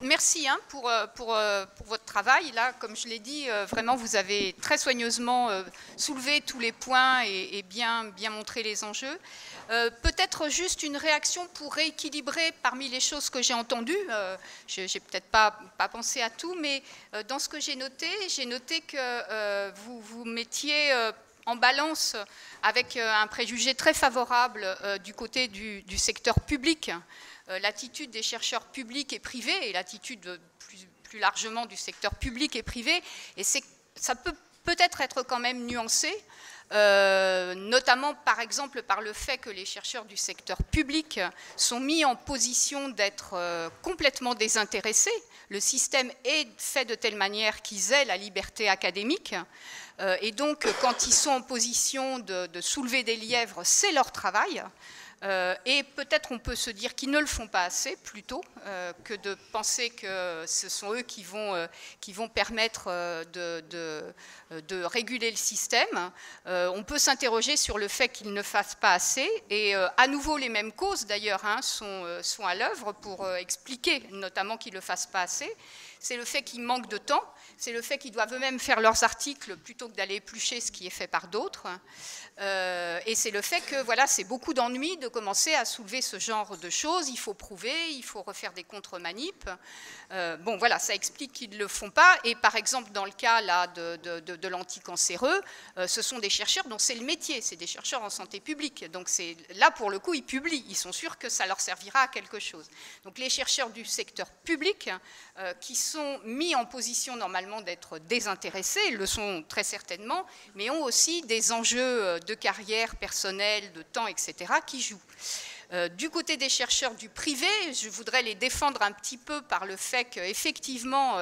Merci pour votre travail. Là, comme je l'ai dit, vraiment, vous avez très soigneusement soulevé tous les points et bien montré les enjeux. Peut-être juste une réaction pour rééquilibrer parmi les choses que j'ai entendues. Je n'ai peut-être pas pensé à tout, mais dans ce que j'ai noté que vous mettiez en balance avec un préjugé très favorable du côté du secteur public, l'attitude des chercheurs publics et privés et l'attitude plus largement du secteur public et privé. Et ça peut peut-être être quand même nuancé, notamment par exemple par le fait que les chercheurs du secteur public sont mis en position d'être complètement désintéressés. Le système est fait de telle manière qu'ils aient la liberté académique. Et donc, quand ils sont en position de soulever des lièvres, c'est leur travail. Et peut-être on peut se dire qu'ils ne le font pas assez, plutôt que de penser que ce sont eux qui vont permettre de réguler le système. On peut s'interroger sur le fait qu'ils ne fassent pas assez. Et à nouveau, les mêmes causes, d'ailleurs, sont à l'œuvre pour expliquer notamment qu'ils ne le fassent pas assez. C'est le fait qu'ils manquent de temps, c'est le fait qu'ils doivent eux-mêmes faire leurs articles plutôt que d'aller éplucher ce qui est fait par d'autres. Et c'est le fait que voilà, c'est beaucoup d'ennui de commencer à soulever ce genre de choses. Il faut prouver, il faut refaire des contre-manipes. Bon, voilà, ça explique qu'ils ne le font pas. Et par exemple, dans le cas là, de l'anticancéreux, ce sont des chercheurs dont c'est le métier, c'est des chercheurs en santé publique. Donc là, pour le coup, ils publient, ils sont sûrs que ça leur servira à quelque chose. Donc les chercheurs du secteur public, qui sont mis en position normalement d'être désintéressés, le sont très certainement, mais ont aussi des enjeux de carrière personnelle, de temps, etc., qui jouent. Du côté des chercheurs du privé, je voudrais les défendre un petit peu par le fait qu'effectivement,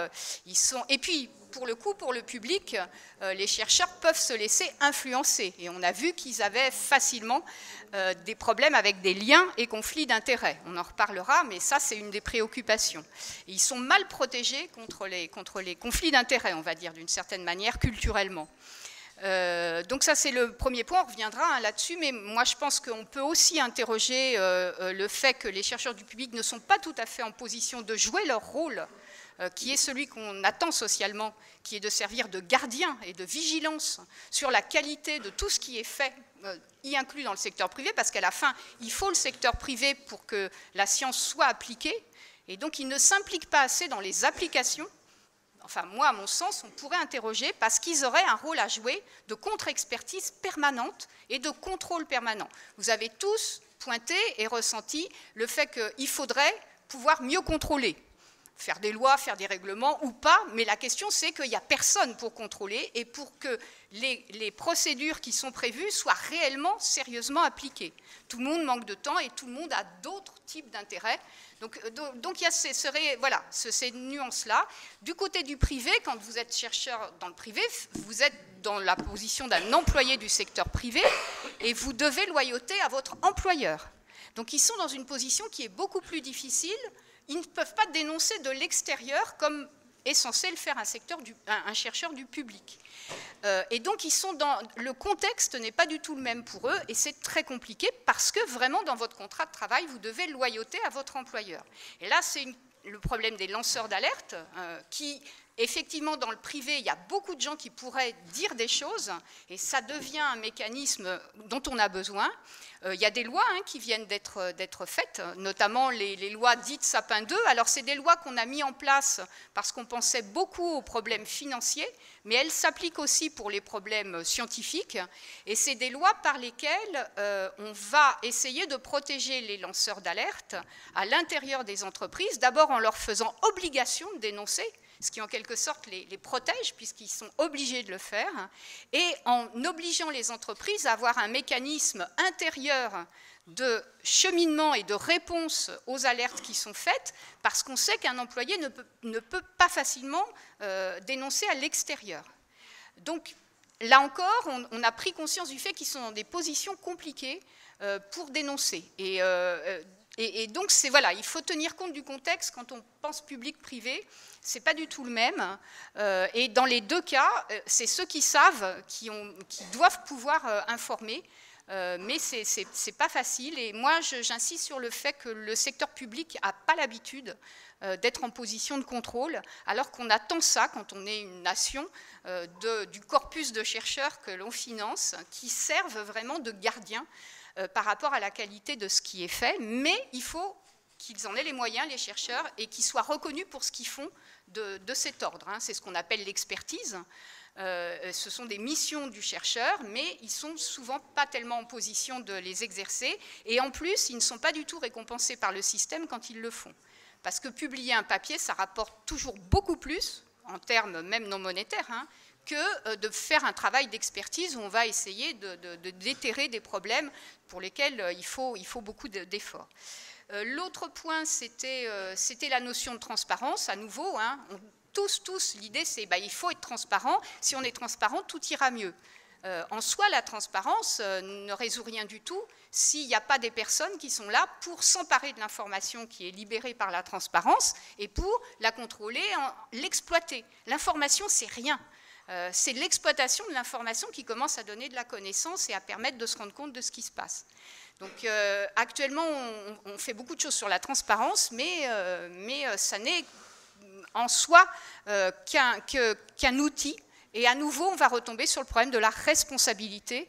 ils sont... Et puis, pour le coup, pour le public, les chercheurs peuvent se laisser influencer. Et on a vu qu'ils avaient facilement des problèmes avec des liens et conflits d'intérêts. On en reparlera, mais ça, c'est une des préoccupations. Et ils sont mal protégés contre les conflits d'intérêts, on va dire, d'une certaine manière, culturellement. Donc ça, c'est le premier point, on reviendra là-dessus, mais moi je pense qu'on peut aussi interroger le fait que les chercheurs du public ne sont pas tout à fait en position de jouer leur rôle, qui est celui qu'on attend socialement, qui est de servir de gardien et de vigilance sur la qualité de tout ce qui est fait, y inclus dans le secteur privé, parce qu'à la fin, il faut le secteur privé pour que la science soit appliquée, et donc il ne s'implique pas assez dans les applications. Enfin, moi, à mon sens, on pourrait interroger parce qu'ils auraient un rôle à jouer de contre-expertise permanente et de contrôle permanent. Vous avez tous pointé et ressenti le fait qu'il faudrait pouvoir mieux contrôler. Faire des lois, faire des règlements ou pas, mais la question c'est qu'il n'y a personne pour contrôler et pour que les procédures qui sont prévues soient réellement, sérieusement appliquées. Tout le monde manque de temps et tout le monde a d'autres types d'intérêts. Donc il y a ces nuances-là. Du côté du privé, quand vous êtes chercheur dans le privé, vous êtes dans la position d'un employé du secteur privé et vous devez loyauté à votre employeur. Donc ils sont dans une position qui est beaucoup plus difficile. Ils ne peuvent pas dénoncer de l'extérieur comme est censé le faire un chercheur du public. Et donc, le contexte n'est pas du tout le même pour eux, et c'est très compliqué parce que vraiment, dans votre contrat de travail, vous devez loyauter à votre employeur. Et là, c'est le problème des lanceurs d'alerte qui... Effectivement, dans le privé, il y a beaucoup de gens qui pourraient dire des choses et ça devient un mécanisme dont on a besoin. Il y a des lois qui viennent d'être faites, notamment les lois dites Sapin 2. Alors, c'est des lois qu'on a mis en place parce qu'on pensait beaucoup aux problèmes financiers, mais elles s'appliquent aussi pour les problèmes scientifiques. Et c'est des lois par lesquelles on va essayer de protéger les lanceurs d'alerte à l'intérieur des entreprises, d'abord en leur faisant obligation de dénoncer, ce qui en quelque sorte les protège puisqu'ils sont obligés de le faire, et en obligeant les entreprises à avoir un mécanisme intérieur de cheminement et de réponse aux alertes qui sont faites, parce qu'on sait qu'un employé ne peut pas facilement dénoncer à l'extérieur. Donc là encore, on a pris conscience du fait qu'ils sont dans des positions compliquées pour dénoncer. Et donc, voilà, il faut tenir compte du contexte quand on pense public-privé. Ce n'est pas du tout le même. Et dans les deux cas, c'est ceux qui savent, qui doivent pouvoir informer. mais c'est pas facile. Et moi, j'insiste sur le fait que le secteur public n'a pas l'habitude d'être en position de contrôle, alors qu'on attend ça quand on est une nation, du corpus de chercheurs que l'on finance, qui servent vraiment de gardiens par rapport à la qualité de ce qui est fait, mais il faut qu'ils en aient les moyens, les chercheurs, et qu'ils soient reconnus pour ce qu'ils font de cet ordre. C'est ce qu'on appelle l'expertise. Ce sont des missions du chercheur, mais ils ne sont souvent pas tellement en position de les exercer, et en plus, ils ne sont pas du tout récompensés par le système quand ils le font. Parce que publier un papier, ça rapporte toujours beaucoup plus, en termes même non monétaires, que de faire un travail d'expertise où on va essayer de déterrer des problèmes pour lesquels il faut beaucoup d'efforts. L'autre point, c'était la notion de transparence, à nouveau. Tous, l'idée c'est il faut être transparent. Si on est transparent, tout ira mieux. En soi, la transparence ne résout rien du tout s'il n'y a pas des personnes qui sont là pour s'emparer de l'information qui est libérée par la transparence et pour la contrôler, l'exploiter. L'information, c'est rien. C'est l'exploitation de l'information qui commence à donner de la connaissance et à permettre de se rendre compte de ce qui se passe. Donc actuellement, on fait beaucoup de choses sur la transparence, mais ça n'est en soi qu'un outil. Et à nouveau, on va retomber sur le problème de la responsabilité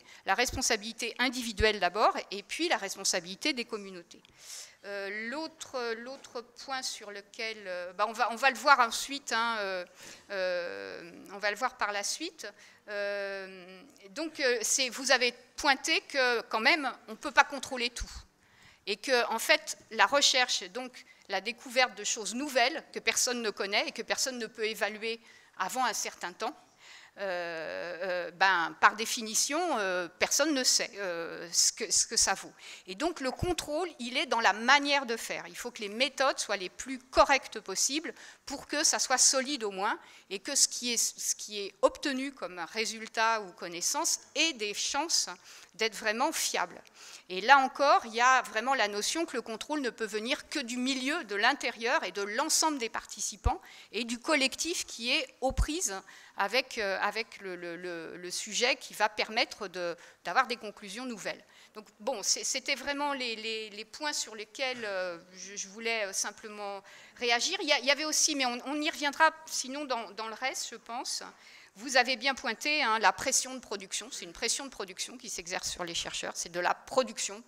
individuelle d'abord, et puis la responsabilité des communautés. L'autre point sur lequel, on va le voir ensuite, on va le voir par la suite. Donc, vous avez pointé que quand même, on ne peut pas contrôler tout. Et que, en fait, la recherche, donc la découverte de choses nouvelles que personne ne connaît et que personne ne peut évaluer avant un certain temps, par définition, personne ne sait ce que ça vaut. Et donc le contrôle, il est dans la manière de faire. Il faut que les méthodes soient les plus correctes possibles pour que ça soit solide au moins et que ce qui est obtenu comme résultat ou connaissance ait des chances d'être vraiment fiable. Et là encore, il y a vraiment la notion que le contrôle ne peut venir que du milieu, de l'intérieur et de l'ensemble des participants et du collectif qui est aux prises avec le sujet qui va permettre d'avoir des conclusions nouvelles. Donc bon, c'était vraiment les points sur lesquels je voulais simplement réagir. Il y avait aussi, mais on y reviendra sinon dans le reste, je pense. Vous avez bien pointé la pression de production. C'est une pression de production qui s'exerce sur les chercheurs. C'est de la production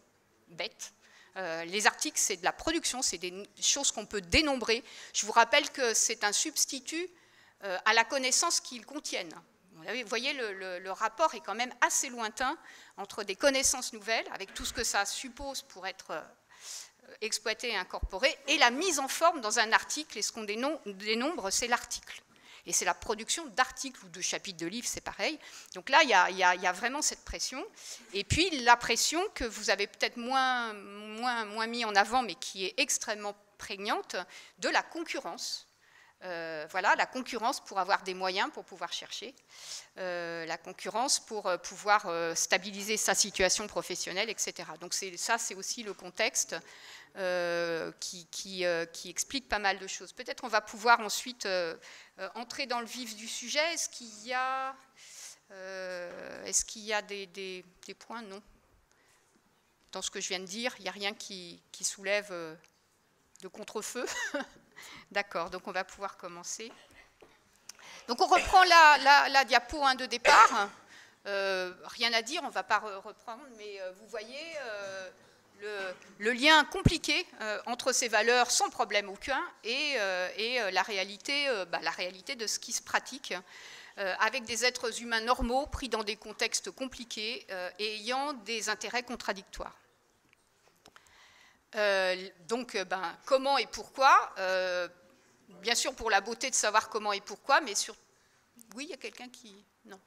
bête. Les articles, c'est de la production, c'est des choses qu'on peut dénombrer. Je vous rappelle que c'est un substitut à la connaissance qu'ils contiennent. Vous voyez, le rapport est quand même assez lointain entre des connaissances nouvelles, avec tout ce que ça suppose pour être exploité et incorporé, et la mise en forme dans un article. Et ce qu'on dénombre, c'est l'article. Et c'est la production d'articles ou de chapitres de livres, c'est pareil. Donc là, il y a vraiment cette pression. Et puis la pression que vous avez peut-être moins mis en avant, mais qui est extrêmement prégnante, de la concurrence. Voilà, la concurrence pour avoir des moyens pour pouvoir chercher, la concurrence pour pouvoir stabiliser sa situation professionnelle, etc. Donc ça, c'est aussi le contexte qui explique pas mal de choses. Peut-être on va pouvoir ensuite entrer dans le vif du sujet. Est-ce qu'il y a des points? Non. Dans ce que je viens de dire, il n'y a rien qui soulève de contre-feu. D'accord, donc on va pouvoir commencer. Donc on reprend la diapo de départ. Rien à dire, on ne va pas reprendre, mais vous voyez le lien compliqué entre ces valeurs sans problème aucun et la réalité de ce qui se pratique avec des êtres humains normaux pris dans des contextes compliqués et ayant des intérêts contradictoires. Donc, comment et pourquoi bien sûr, pour la beauté de savoir comment et pourquoi, mais oui, il y a quelqu'un qui... Non,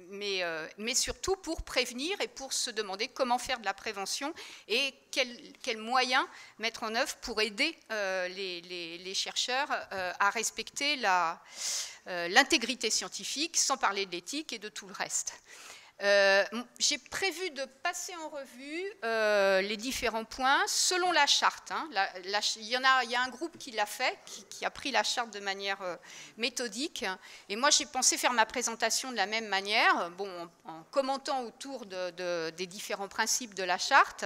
mais surtout pour prévenir et pour se demander comment faire de la prévention et quels moyens mettre en œuvre pour aider les chercheurs à respecter l'intégrité scientifique, sans parler de l'éthique et de tout le reste. J'ai prévu de passer en revue les différents points selon la charte. Hein. Il y a un groupe qui l'a fait, qui a pris la charte de manière méthodique. Et moi, j'ai pensé faire ma présentation de la même manière, bon, en commentant autour des différents principes de la charte.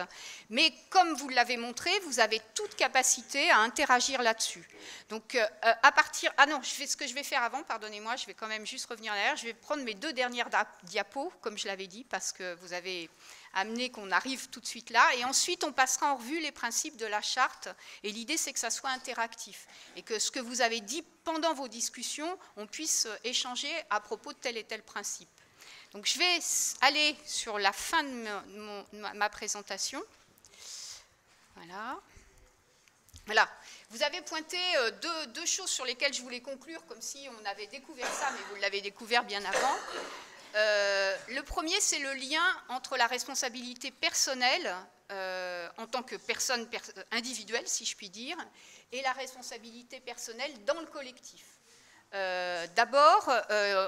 Mais comme vous l'avez montré, vous avez toute capacité à interagir là-dessus. Donc, à partir... Ah non, ce que je vais faire avant, pardonnez-moi, je vais quand même juste revenir derrière. Je vais prendre mes 2 dernières diapos, comme je l'avais dit, parce que vous avez amené qu'on arrive tout de suite là. Et ensuite, on passera en revue les principes de la charte. Et l'idée, c'est que ça soit interactif. Et que ce que vous avez dit pendant vos discussions, on puisse échanger à propos de tel et tel principe. Donc, je vais aller sur la fin de ma présentation. Voilà. Voilà. Vous avez pointé deux choses sur lesquelles je voulais conclure, comme si on avait découvert ça, mais vous l'avez découvert bien avant. Le premier, c'est le lien entre la responsabilité personnelle, en tant que personne individuelle, si je puis dire, et la responsabilité personnelle dans le collectif. D'abord,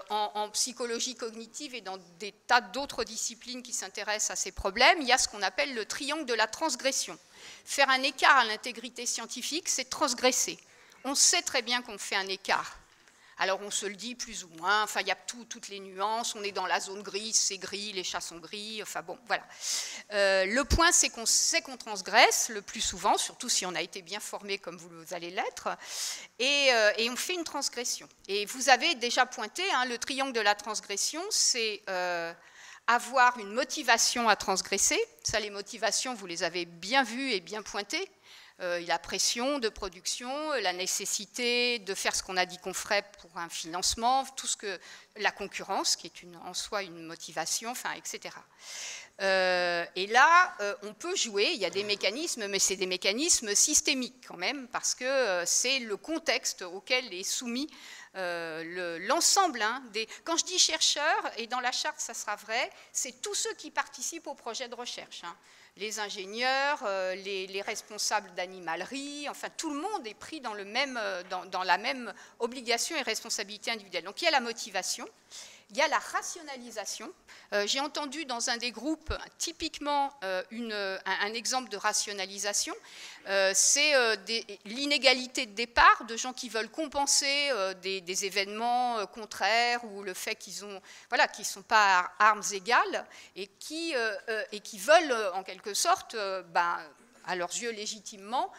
en psychologie cognitive et dans des tas d'autres disciplines qui s'intéressent à ces problèmes, il y a ce qu'on appelle le triangle de la transgression. Faire un écart à l'intégrité scientifique, c'est transgresser. On sait très bien qu'on fait un écart. Alors on se le dit plus ou moins, enfin il y a toutes les nuances, on est dans la zone grise, c'est gris, les chats sont gris, enfin bon, voilà. Le point, c'est qu'on sait qu'on transgresse le plus souvent, surtout si on a été bien formé comme vous allez l'être, et on fait une transgression. Et vous avez déjà pointé, hein, le triangle de la transgression, c'est avoir une motivation à transgresser. Ça, les motivations, vous les avez bien vues et bien pointées. La pression de production, la nécessité de faire ce qu'on a dit qu'on ferait pour un financement, tout ce que la concurrence, qui est en soi une motivation, enfin, etc. Et là, on peut jouer, il y a des mécanismes, mais c'est des mécanismes systémiques quand même, parce que c'est le contexte auquel est soumis l'ensemble des... Quand je dis chercheurs, et dans la charte ça sera vrai, c'est tous ceux qui participent au projet de recherche. Hein. Les ingénieurs, les responsables d'animalerie, enfin tout le monde est pris dans la même obligation et responsabilité individuelle. Donc il y a la motivation, il y a la rationalisation. J'ai entendu dans un des groupes typiquement un exemple de rationalisation. C'est l'inégalité de départ de gens qui veulent compenser des événements contraires ou le fait qu'ils ne sont pas à armes égales et qui veulent en quelque sorte, à leurs yeux légitimement,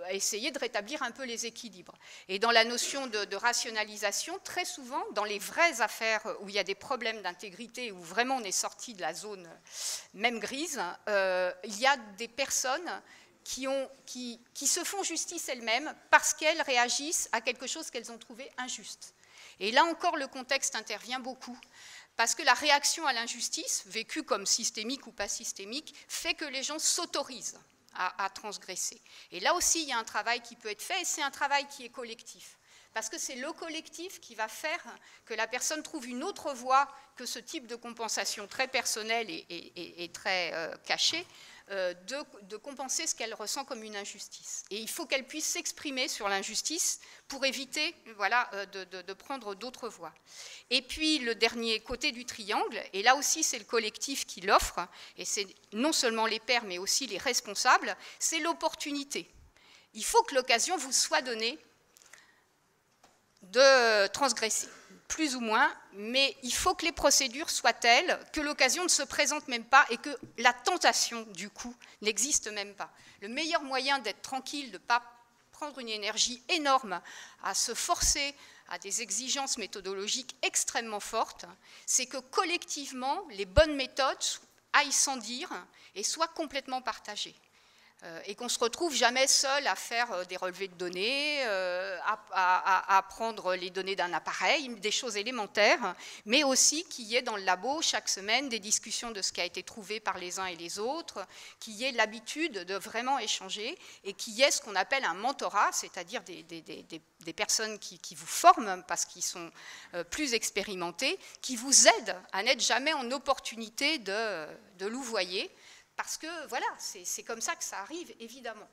essayer de rétablir un peu les équilibres. Et dans la notion de rationalisation, très souvent, dans les vraies affaires où il y a des problèmes d'intégrité, où vraiment on est sorti de la zone même grise, il y a des personnes qui se font justice elles-mêmes parce qu'elles réagissent à quelque chose qu'elles ont trouvé injuste. Et là encore, le contexte intervient beaucoup. Parce que la réaction à l'injustice, vécue comme systémique ou pas systémique, fait que les gens s'autorisent à transgresser. Et là aussi, il y a un travail qui peut être fait, et c'est un travail qui est collectif. Parce que c'est le collectif qui va faire que la personne trouve une autre voie que ce type de compensation très personnelle et très cachée, de compenser ce qu'elle ressent comme une injustice. Et il faut qu'elle puisse s'exprimer sur l'injustice pour éviter de prendre d'autres voies. Et puis le dernier côté du triangle, et là aussi c'est le collectif qui l'offre, et c'est non seulement les pairs mais aussi les responsables, c'est l'opportunité. Il faut que l'occasion vous soit donnée de transgresser, plus ou moins, mais il faut que les procédures soient telles que l'occasion ne se présente même pas et que la tentation, du coup, n'existe même pas. Le meilleur moyen d'être tranquille, de ne pas prendre une énergie énorme à se forcer à des exigences méthodologiques extrêmement fortes, c'est que collectivement, les bonnes méthodes aillent sans dire et soient complètement partagées. Et qu'on ne se retrouve jamais seul à faire des relevés de données, à prendre les données d'un appareil, des choses élémentaires, mais aussi qu'il y ait dans le labo chaque semaine des discussions de ce qui a été trouvé par les uns et les autres, qu'il y ait l'habitude de vraiment échanger et qu'il y ait ce qu'on appelle un mentorat, c'est-à-dire des personnes qui vous forment parce qu'ils sont plus expérimentés, qui vous aident à n'être jamais en opportunité de louvoyer. Parce que, voilà, c'est comme ça que ça arrive, évidemment.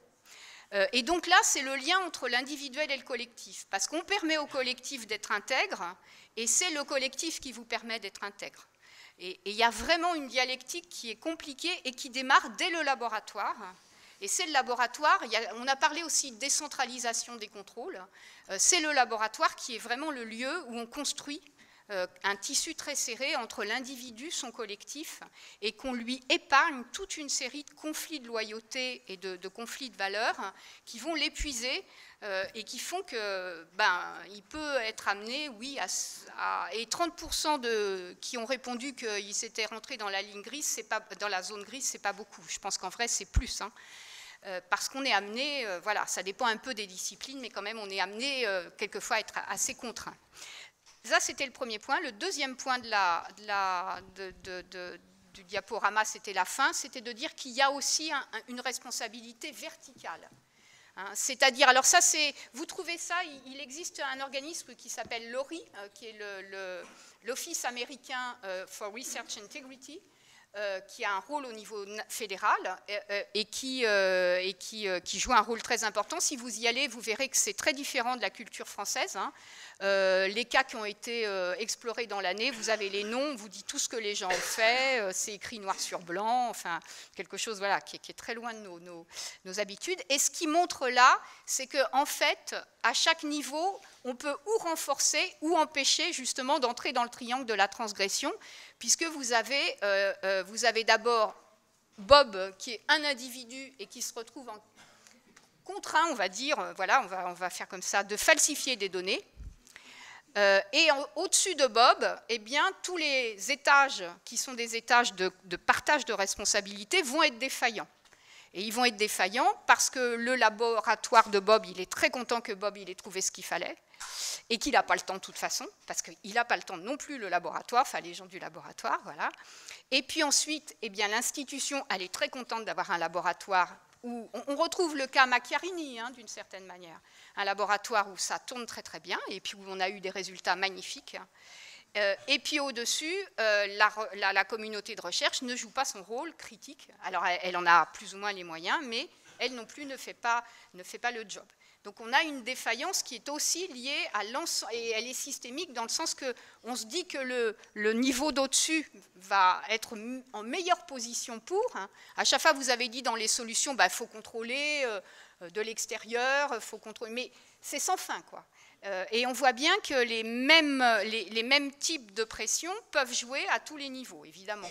Et donc là, c'est le lien entre l'individuel et le collectif. Parce qu'on permet au collectif d'être intègre, et c'est le collectif qui vous permet d'être intègre. Et il y a vraiment une dialectique qui est compliquée et qui démarre dès le laboratoire. Et c'est le laboratoire, on a parlé aussi de décentralisation des contrôles, c'est le laboratoire qui est vraiment le lieu où on construit un tissu très serré entre l'individu, son collectif, et qu'on lui épargne toute une série de conflits de loyauté et de conflits de valeurs qui vont l'épuiser et qui font que il peut être amené, oui, et 30% qui ont répondu qu'ils s'étaient rentrés dans la ligne grise, dans la zone grise, c'est pas beaucoup. Je pense qu'en vrai, c'est plus. Parce qu'on est amené, voilà, ça dépend un peu des disciplines, mais quand même, on est amené quelquefois à être assez contraint. Ça, c'était le premier point. Le deuxième point du diaporama, c'était la fin, c'était de dire qu'il y a aussi une responsabilité verticale. C'est-à-dire, alors ça, vous trouvez ça, il existe un organisme qui s'appelle l'ORI, qui est l'Office américain for Research Integrity, qui a un rôle au niveau fédéral et qui joue un rôle très important. Si vous y allez, vous verrez que c'est très différent de la culture française. Les cas qui ont été explorés dans l'année, vous avez les noms, on vous dit tout ce que les gens ont fait, c'est écrit noir sur blanc, enfin quelque chose voilà, qui est très loin de nos habitudes. Et ce qui montre là, c'est qu'en fait, à chaque niveau, on peut ou renforcer ou empêcher justement d'entrer dans le triangle de la transgression, puisque vous avez d'abord Bob, qui est un individu et qui se retrouve contraint, on va dire, voilà, on va faire comme ça, de falsifier des données. Et au-dessus de Bob, eh bien, tous les étages qui sont des étages de partage de responsabilité vont être défaillants. Et ils vont être défaillants parce que le laboratoire de Bob, il est très content que Bob il ait trouvé ce qu'il fallait et qu'il n'a pas le temps de toute façon, parce qu'il n'a pas le temps non plus le laboratoire, enfin les gens du laboratoire, voilà. Et puis ensuite, eh bien, l'institution, elle est très contente d'avoir un laboratoire où on retrouve le cas Macchiarini, d'une certaine manière, un laboratoire où ça tourne très très bien et puis où on a eu des résultats magnifiques. Et puis au-dessus, la communauté de recherche ne joue pas son rôle critique. Alors elle en a plus ou moins les moyens, mais elle non plus ne fait pas le job. Donc on a une défaillance qui est aussi liée à l'ensemble, et elle est systémique dans le sens qu'on se dit que le niveau d'au-dessus va être en meilleure position pour. À chaque fois, vous avez dit dans les solutions, il faut contrôler de l'extérieur, faut contrôler, mais c'est sans fin, quoi. Et on voit bien que les mêmes types de pression peuvent jouer à tous les niveaux, évidemment.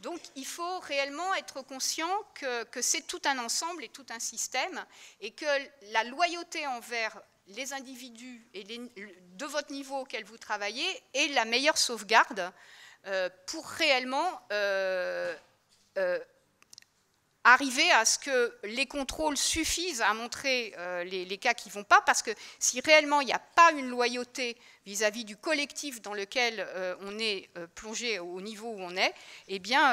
Donc il faut réellement être conscient que c'est tout un ensemble et tout un système, et que la loyauté envers les individus et de votre niveau auquel vous travaillez est la meilleure sauvegarde pour réellement arriver à ce que les contrôles suffisent à montrer les cas qui ne vont pas, parce que si réellement il n'y a pas une loyauté vis-à-vis du collectif dans lequel on est plongé au niveau où on est, eh bien,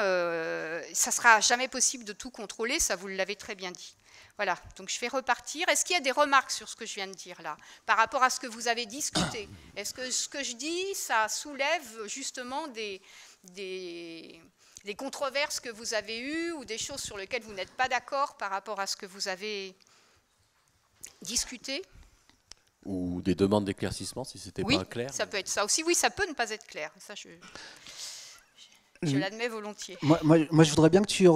ça ne sera jamais possible de tout contrôler, ça vous l'avez très bien dit. Voilà, donc je vais repartir. Est-ce qu'il y a des remarques sur ce que je viens de dire là, par rapport à ce que vous avez discuté? Est-ce que ce que je dis, ça soulève justement des controverses que vous avez eues ou des choses sur lesquelles vous n'êtes pas d'accord par rapport à ce que vous avez discuté? Ou des demandes d'éclaircissement si c'était pas clair? Oui, ça peut être ça aussi. Oui, ça peut ne pas être clair. Ça, je l'admets volontiers. Moi, je voudrais bien que tu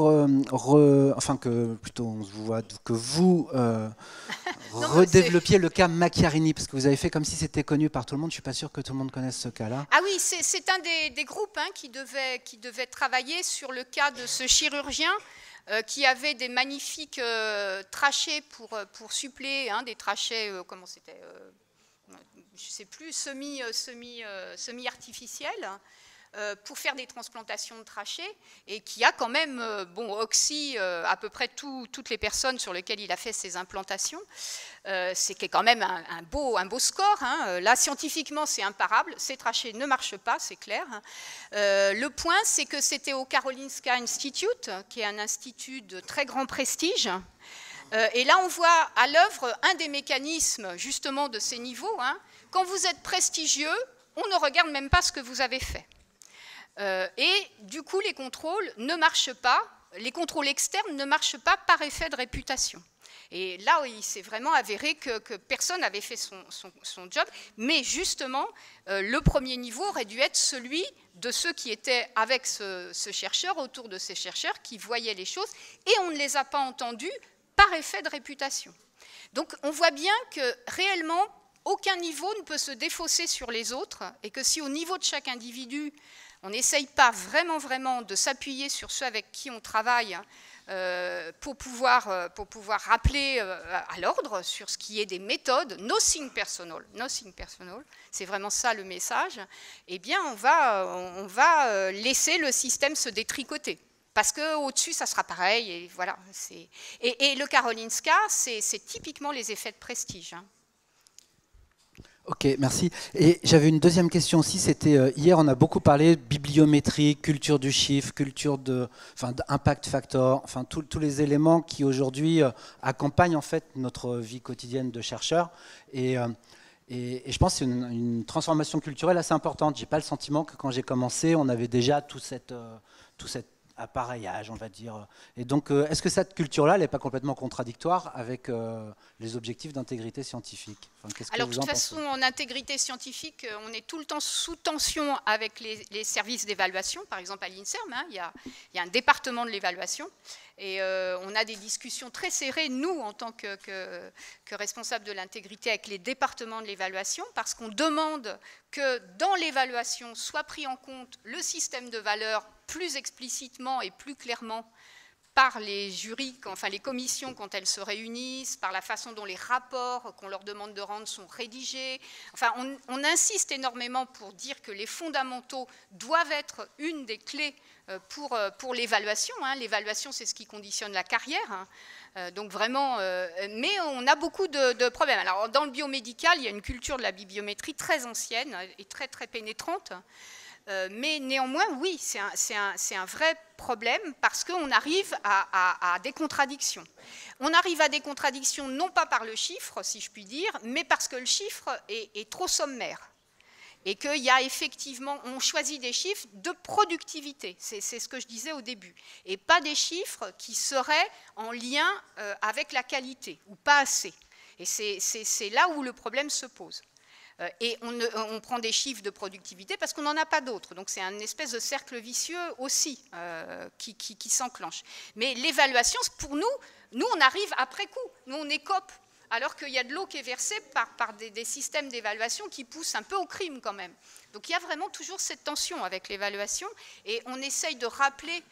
redéveloppiez le cas Macchiarini, parce que vous avez fait comme si c'était connu par tout le monde. Je ne suis pas sûr que tout le monde connaisse ce cas-là. Ah oui, c'est un des groupes qui devait travailler sur le cas de ce chirurgien qui avait des magnifiques trachées pour suppléer des trachées, comment c'était, je ne sais plus, semi-artificiels. Pour faire des transplantations de trachées, et qui a quand même oxy à peu près toutes les personnes sur lesquelles il a fait ces implantations. C'est quand même un beau score. Là, scientifiquement, c'est imparable. Ces trachées ne marchent pas, c'est clair. Le point, c'est que c'était au Karolinska Institute, qui est un institut de très grand prestige. Et là, on voit à l'œuvre un des mécanismes, justement, de ces niveaux. Quand vous êtes prestigieux, on ne regarde même pas ce que vous avez fait. Et du coup, les contrôles ne marchent pas, les contrôles externes ne marchent pas par effet de réputation. Et là, il s'est vraiment avéré que personne n'avait fait son job, mais justement, le premier niveau aurait dû être celui de ceux qui étaient avec ce chercheur, autour de ces chercheurs, qui voyaient les choses, et on ne les a pas entendus par effet de réputation. Donc on voit bien que réellement, aucun niveau ne peut se défausser sur les autres, et que si au niveau de chaque individu, on n'essaye pas vraiment de s'appuyer sur ceux avec qui on travaille pour pouvoir rappeler à l'ordre sur ce qui est des méthodes, nothing personal, c'est vraiment ça le message, eh bien on va laisser le système se détricoter. Parce qu'au-dessus, ça sera pareil. Et, voilà, et le Karolinska, c'est typiquement les effets de prestige. Hein. Ok, merci. Et j'avais une deuxième question aussi, c'était hier on a beaucoup parlé de bibliométrie, culture du chiffre, culture d'impact factor, enfin tous les éléments qui aujourd'hui accompagnent en fait notre vie quotidienne de chercheur. Et je pense que c'est une transformation culturelle assez importante. J'ai pas le sentiment que quand j'ai commencé, on avait déjà tout cet appareillage, on va dire. Et donc, est-ce que cette culture-là, elle n'est pas complètement contradictoire avec les objectifs d'intégrité scientifique? Enfin, alors, de toute façon, en intégrité scientifique, on est tout le temps sous tension avec les services d'évaluation. Par exemple, à l'INSERM, hein, il y a un département de l'évaluation. Et on a des discussions très serrées, nous, en tant que responsables de l'intégrité, avec les départements de l'évaluation, parce qu'on demande que dans l'évaluation soit pris en compte le système de valeurs plus explicitement et plus clairement par les jurys, enfin les commissions quand elles se réunissent, par la façon dont les rapports qu'on leur demande de rendre sont rédigés. Enfin, on insiste énormément pour dire que les fondamentaux doivent être une des clés pour l'évaluation. Hein. L'évaluation, c'est ce qui conditionne la carrière. Hein. Donc vraiment, mais on a beaucoup de problèmes. Alors, dans le biomédical, il y a une culture de la bibliométrie très ancienne et très pénétrante. Mais néanmoins, oui, c'est un vrai problème parce qu'on arrive à des contradictions. On arrive à des contradictions non pas par le chiffre, si je puis dire, mais parce que le chiffre est trop sommaire. Et qu'il y a effectivement, on choisit des chiffres de productivité, c'est ce que je disais au début, et pas des chiffres qui seraient en lien avec la qualité, ou pas assez. Et c'est là où le problème se pose. Et on prend des chiffres de productivité parce qu'on n'en a pas d'autres. Donc c'est un espèce de cercle vicieux aussi qui s'enclenche. Mais l'évaluation, pour nous, on arrive après coup. Nous, on écope, alors qu'il y a de l'eau qui est versée par des systèmes d'évaluation qui poussent un peu au crime quand même. Donc il y a vraiment toujours cette tension avec l'évaluation. Et on essaye de rappeler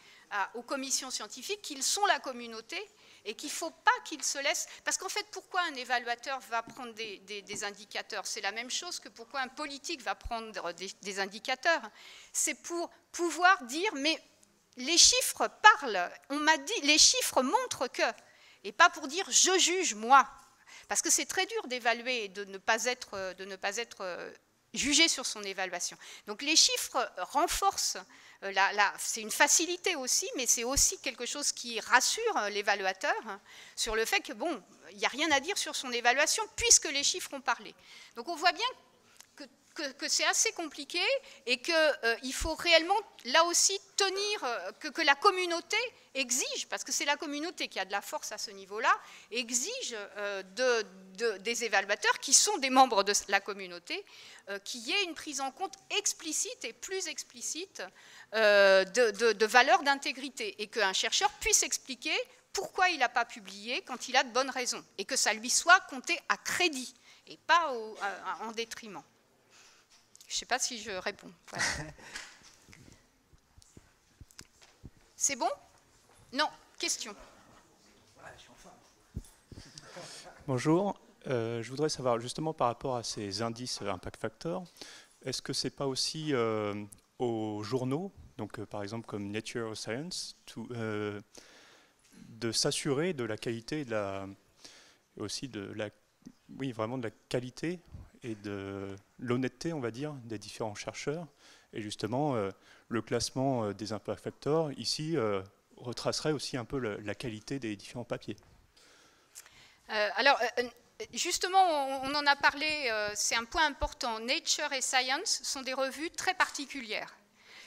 aux commissions scientifiques qu'ils sont la communauté et qu'il ne faut pas qu'ils se laissent... Parce qu'en fait, pourquoi un évaluateur va prendre des indicateurs? C'est la même chose que pourquoi un politique va prendre des indicateurs. C'est pour pouvoir dire, mais les chiffres parlent, on m'a dit, les chiffres montrent que... Et pas pour dire, je juge, moi. Parce que c'est très dur d'évaluer et de ne pas être jugé sur son évaluation. Donc les chiffres renforcent... c'est une facilité aussi, mais c'est aussi quelque chose qui rassure l'évaluateur sur le fait que, bon, il n'y a rien à dire sur son évaluation puisque les chiffres ont parlé. Donc on voit bien que c'est assez compliqué et qu'il faut réellement, là aussi, tenir, que la communauté exige, parce que c'est la communauté qui a de la force à ce niveau-là, exige des évaluateurs qui sont des membres de la communauté, qu'il y ait une prise en compte explicite et plus explicite de valeurs d'intégrité et qu'un chercheur puisse expliquer pourquoi il n'a pas publié quand il a de bonnes raisons et que ça lui soit compté à crédit et pas en détriment. Je ne sais pas si je réponds. Voilà. C'est bon? Non, question. Bonjour, je voudrais savoir justement par rapport à ces indices impact factor, est-ce que ce n'est pas aussi aux journaux, donc par exemple comme Nature or Science, de s'assurer de la qualité et aussi vraiment de la qualité et de l'honnêteté, on va dire, des différents chercheurs. Et justement, le classement des impact factors, ici, retracerait aussi un peu la qualité des différents papiers. Alors, justement, on en a parlé, c'est un point important. Nature et Science sont des revues très particulières.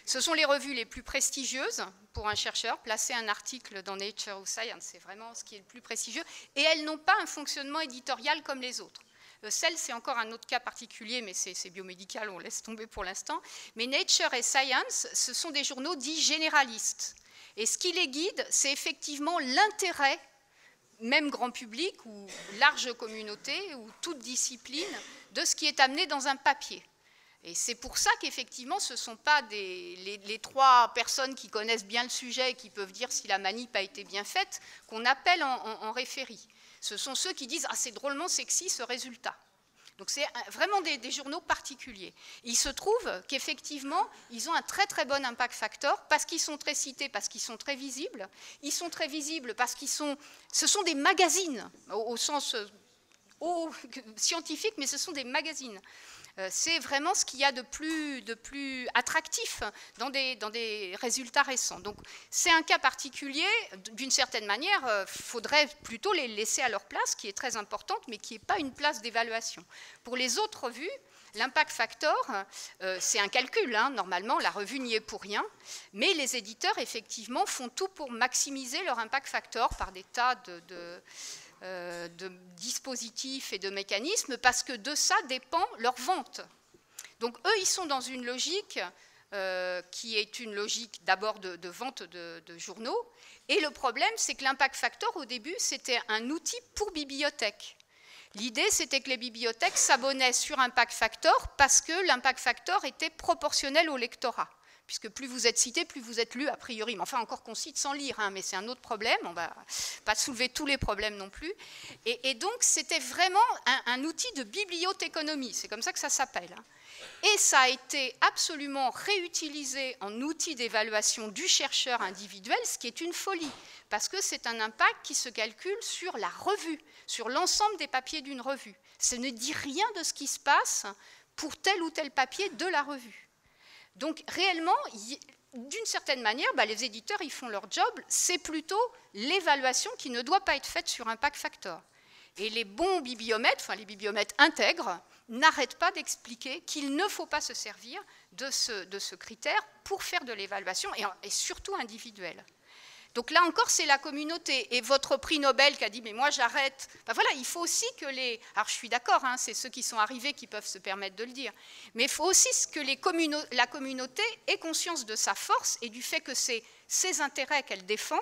Ce sont les revues les plus prestigieuses pour un chercheur. Placer un article dans Nature ou Science, c'est vraiment ce qui est le plus prestigieux. Et elles n'ont pas un fonctionnement éditorial comme les autres. Cell, c'est encore un autre cas particulier, mais c'est biomédical, on laisse tomber pour l'instant. Mais Nature et Science, ce sont des journaux dits généralistes. Et ce qui les guide, c'est effectivement l'intérêt, même grand public ou large communauté ou toute discipline, de ce qui est amené dans un papier. Et c'est pour ça qu'effectivement, ce ne sont pas les 3 personnes qui connaissent bien le sujet et qui peuvent dire si la manip a été bien faite, qu'on appelle en référie. Ce sont ceux qui disent « Ah, c'est drôlement sexy ce résultat ». Donc c'est vraiment des journaux particuliers. Il se trouve qu'effectivement, ils ont un très très bon impact factor parce qu'ils sont très cités, parce qu'ils sont très visibles. Ils sont très visibles parce ce sont des magazines au sens scientifique, mais ce sont des magazines. C'est vraiment ce qu'il y a de plus attractif dans des résultats récents. Donc c'est un cas particulier, d'une certaine manière, il faudrait plutôt les laisser à leur place, qui est très importante, mais qui n'est pas une place d'évaluation. Pour les autres revues, l'impact factor, c'est un calcul, hein, normalement, la revue n'y est pour rien, mais les éditeurs, effectivement, font tout pour maximiser leur impact factor par des tas de dispositifs et de mécanismes, parce que de ça dépend leur vente. Donc eux, ils sont dans une logique qui est une logique d'abord de vente de journaux, et le problème, c'est que l'impact factor, au début, c'était un outil pour bibliothèques. L'idée, c'était que les bibliothèques s'abonnaient sur Impact Factor parce que l'Impact Factor était proportionnel au lectorat. Puisque plus vous êtes cité, plus vous êtes lu a priori. Mais enfin, encore qu'on cite sans lire, hein, mais c'est un autre problème. On ne va pas soulever tous les problèmes non plus. Et donc, c'était vraiment un outil de bibliothéconomie. C'est comme ça que ça s'appelle. Et ça a été absolument réutilisé en outil d'évaluation du chercheur individuel, ce qui est une folie. Parce que c'est un impact qui se calcule sur la revue, sur l'ensemble des papiers d'une revue. Ça ne dit rien de ce qui se passe pour tel ou tel papier de la revue. Donc réellement, d'une certaine manière, les éditeurs, ils font leur job, c'est plutôt l'évaluation qui ne doit pas être faite sur Impact Factor. Et les bons bibliomètres, enfin les bibliomètres intègres, n'arrêtent pas d'expliquer qu'il ne faut pas se servir de ce critère pour faire de l'évaluation, et surtout individuelle. Donc là encore, c'est la communauté. Et votre prix Nobel qui a dit « mais moi j'arrête », voilà, il faut aussi que les... Alors je suis d'accord, hein, c'est ceux qui sont arrivés qui peuvent se permettre de le dire, mais il faut aussi que la communauté ait conscience de sa force et du fait que c'est ses intérêts qu'elle défend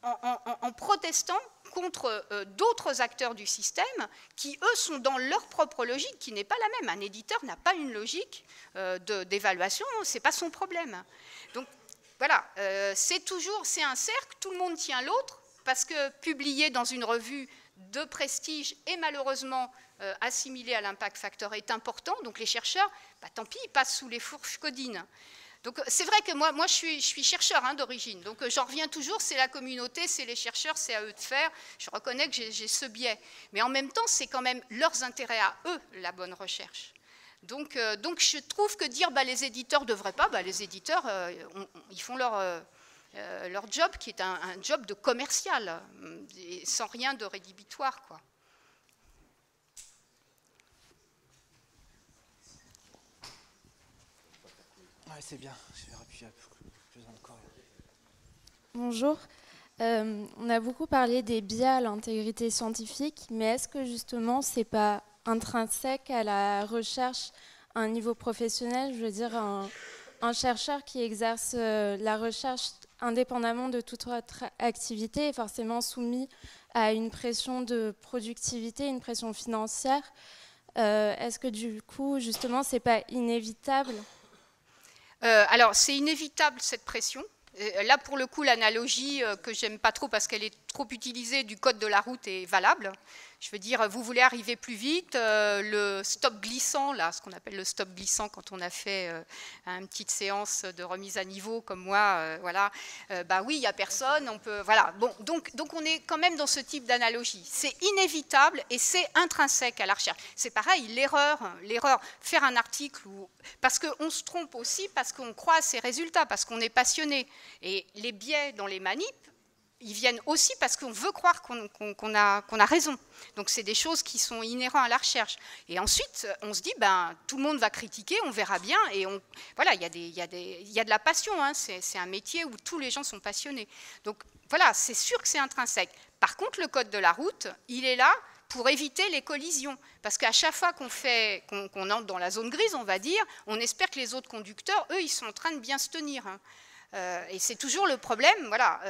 en protestant contre d'autres acteurs du système qui, eux, sont dans leur propre logique, qui n'est pas la même. Un éditeur n'a pas une logique d'évaluation, ce n'est pas son problème. Donc, voilà, c'est un cercle, tout le monde tient l'autre, parce que publier dans une revue de prestige et malheureusement assimilé à l'impact factor est important, donc les chercheurs, tant pis, ils passent sous les fourches codines. Donc c'est vrai que moi je suis chercheur hein, d'origine, donc j'en reviens toujours, c'est la communauté, c'est les chercheurs, c'est à eux de faire, je reconnais que j'ai ce biais, mais en même temps c'est quand même leurs intérêts à eux, la bonne recherche. Donc je trouve que dire les éditeurs ne devraient pas, les éditeurs, ils font leur job qui est un job de commercial, sans rien de rédhibitoire, quoi. Ouais, c'est bien, je vais appuyer plus encore. Bonjour. On a beaucoup parlé des biais à l'intégrité scientifique, mais est-ce que justement c'est pas intrinsèque à la recherche à un niveau professionnel? Je veux dire, un chercheur qui exerce la recherche indépendamment de toute autre activité est forcément soumis à une pression de productivité, une pression financière. Est-ce que du coup, justement, c'est pas inévitable? Alors, c'est inévitable cette pression. Là, pour le coup, l'analogie que j'aime pas trop parce qu'elle est trop utilisée du code de la route est valable. Je veux dire, vous voulez arriver plus vite, le stop glissant, là, ce qu'on appelle le stop glissant quand on a fait une petite séance de remise à niveau comme moi, voilà, oui, il n'y a personne, on peut, voilà. Bon, donc on est quand même dans ce type d'analogie. C'est inévitable et c'est intrinsèque à la recherche. C'est pareil, l'erreur, faire un article, parce qu'on se trompe aussi, parce qu'on croit à ses résultats, parce qu'on est passionné. Et les biais dans les manips, ils viennent aussi parce qu'on veut croire qu'on a raison. Donc c'est des choses qui sont inhérentes à la recherche. Et ensuite, on se dit, ben, tout le monde va critiquer, on verra bien. Et voilà, il y a de la passion. Hein. C'est un métier où tous les gens sont passionnés. Donc voilà, c'est sûr que c'est intrinsèque. Par contre, le code de la route, il est là pour éviter les collisions. Parce qu'à chaque fois qu'on entre dans la zone grise, on va dire, on espère que les autres conducteurs, eux, ils sont en train de bien se tenir. Hein. Et c'est toujours le problème voilà,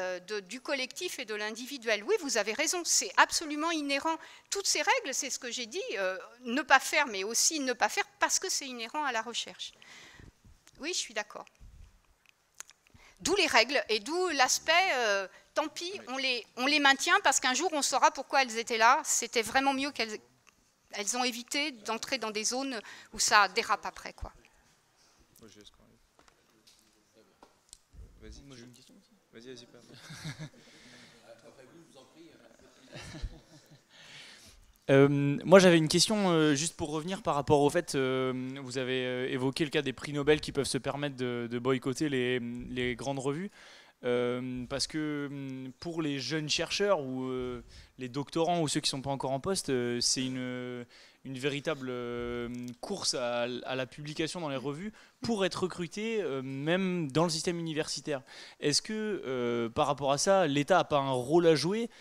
du collectif et de l'individuel. Oui, vous avez raison, c'est absolument inhérent. Toutes ces règles, c'est ce que j'ai dit, ne pas faire, mais aussi ne pas faire parce que c'est inhérent à la recherche. Oui, je suis d'accord. D'où les règles et d'où l'aspect, tant pis, on les maintient parce qu'un jour on saura pourquoi elles étaient là. C'était vraiment mieux qu'elles ont évité d'entrer dans des zones où ça dérape après, quoi. Vas-y, moi j'ai une question aussi. Vas-y, pardon. Moi j'avais une question juste pour revenir par rapport au fait, vous avez évoqué le cas des prix Nobel qui peuvent se permettre de boycotter les grandes revues. Parce que pour les jeunes chercheurs ou les doctorants ou ceux qui ne sont pas encore en poste, c'est une véritable course à la publication dans les revues pour être recruté même dans le système universitaire. Est-ce que par rapport à ça, l'État n'a pas un rôle à jouer,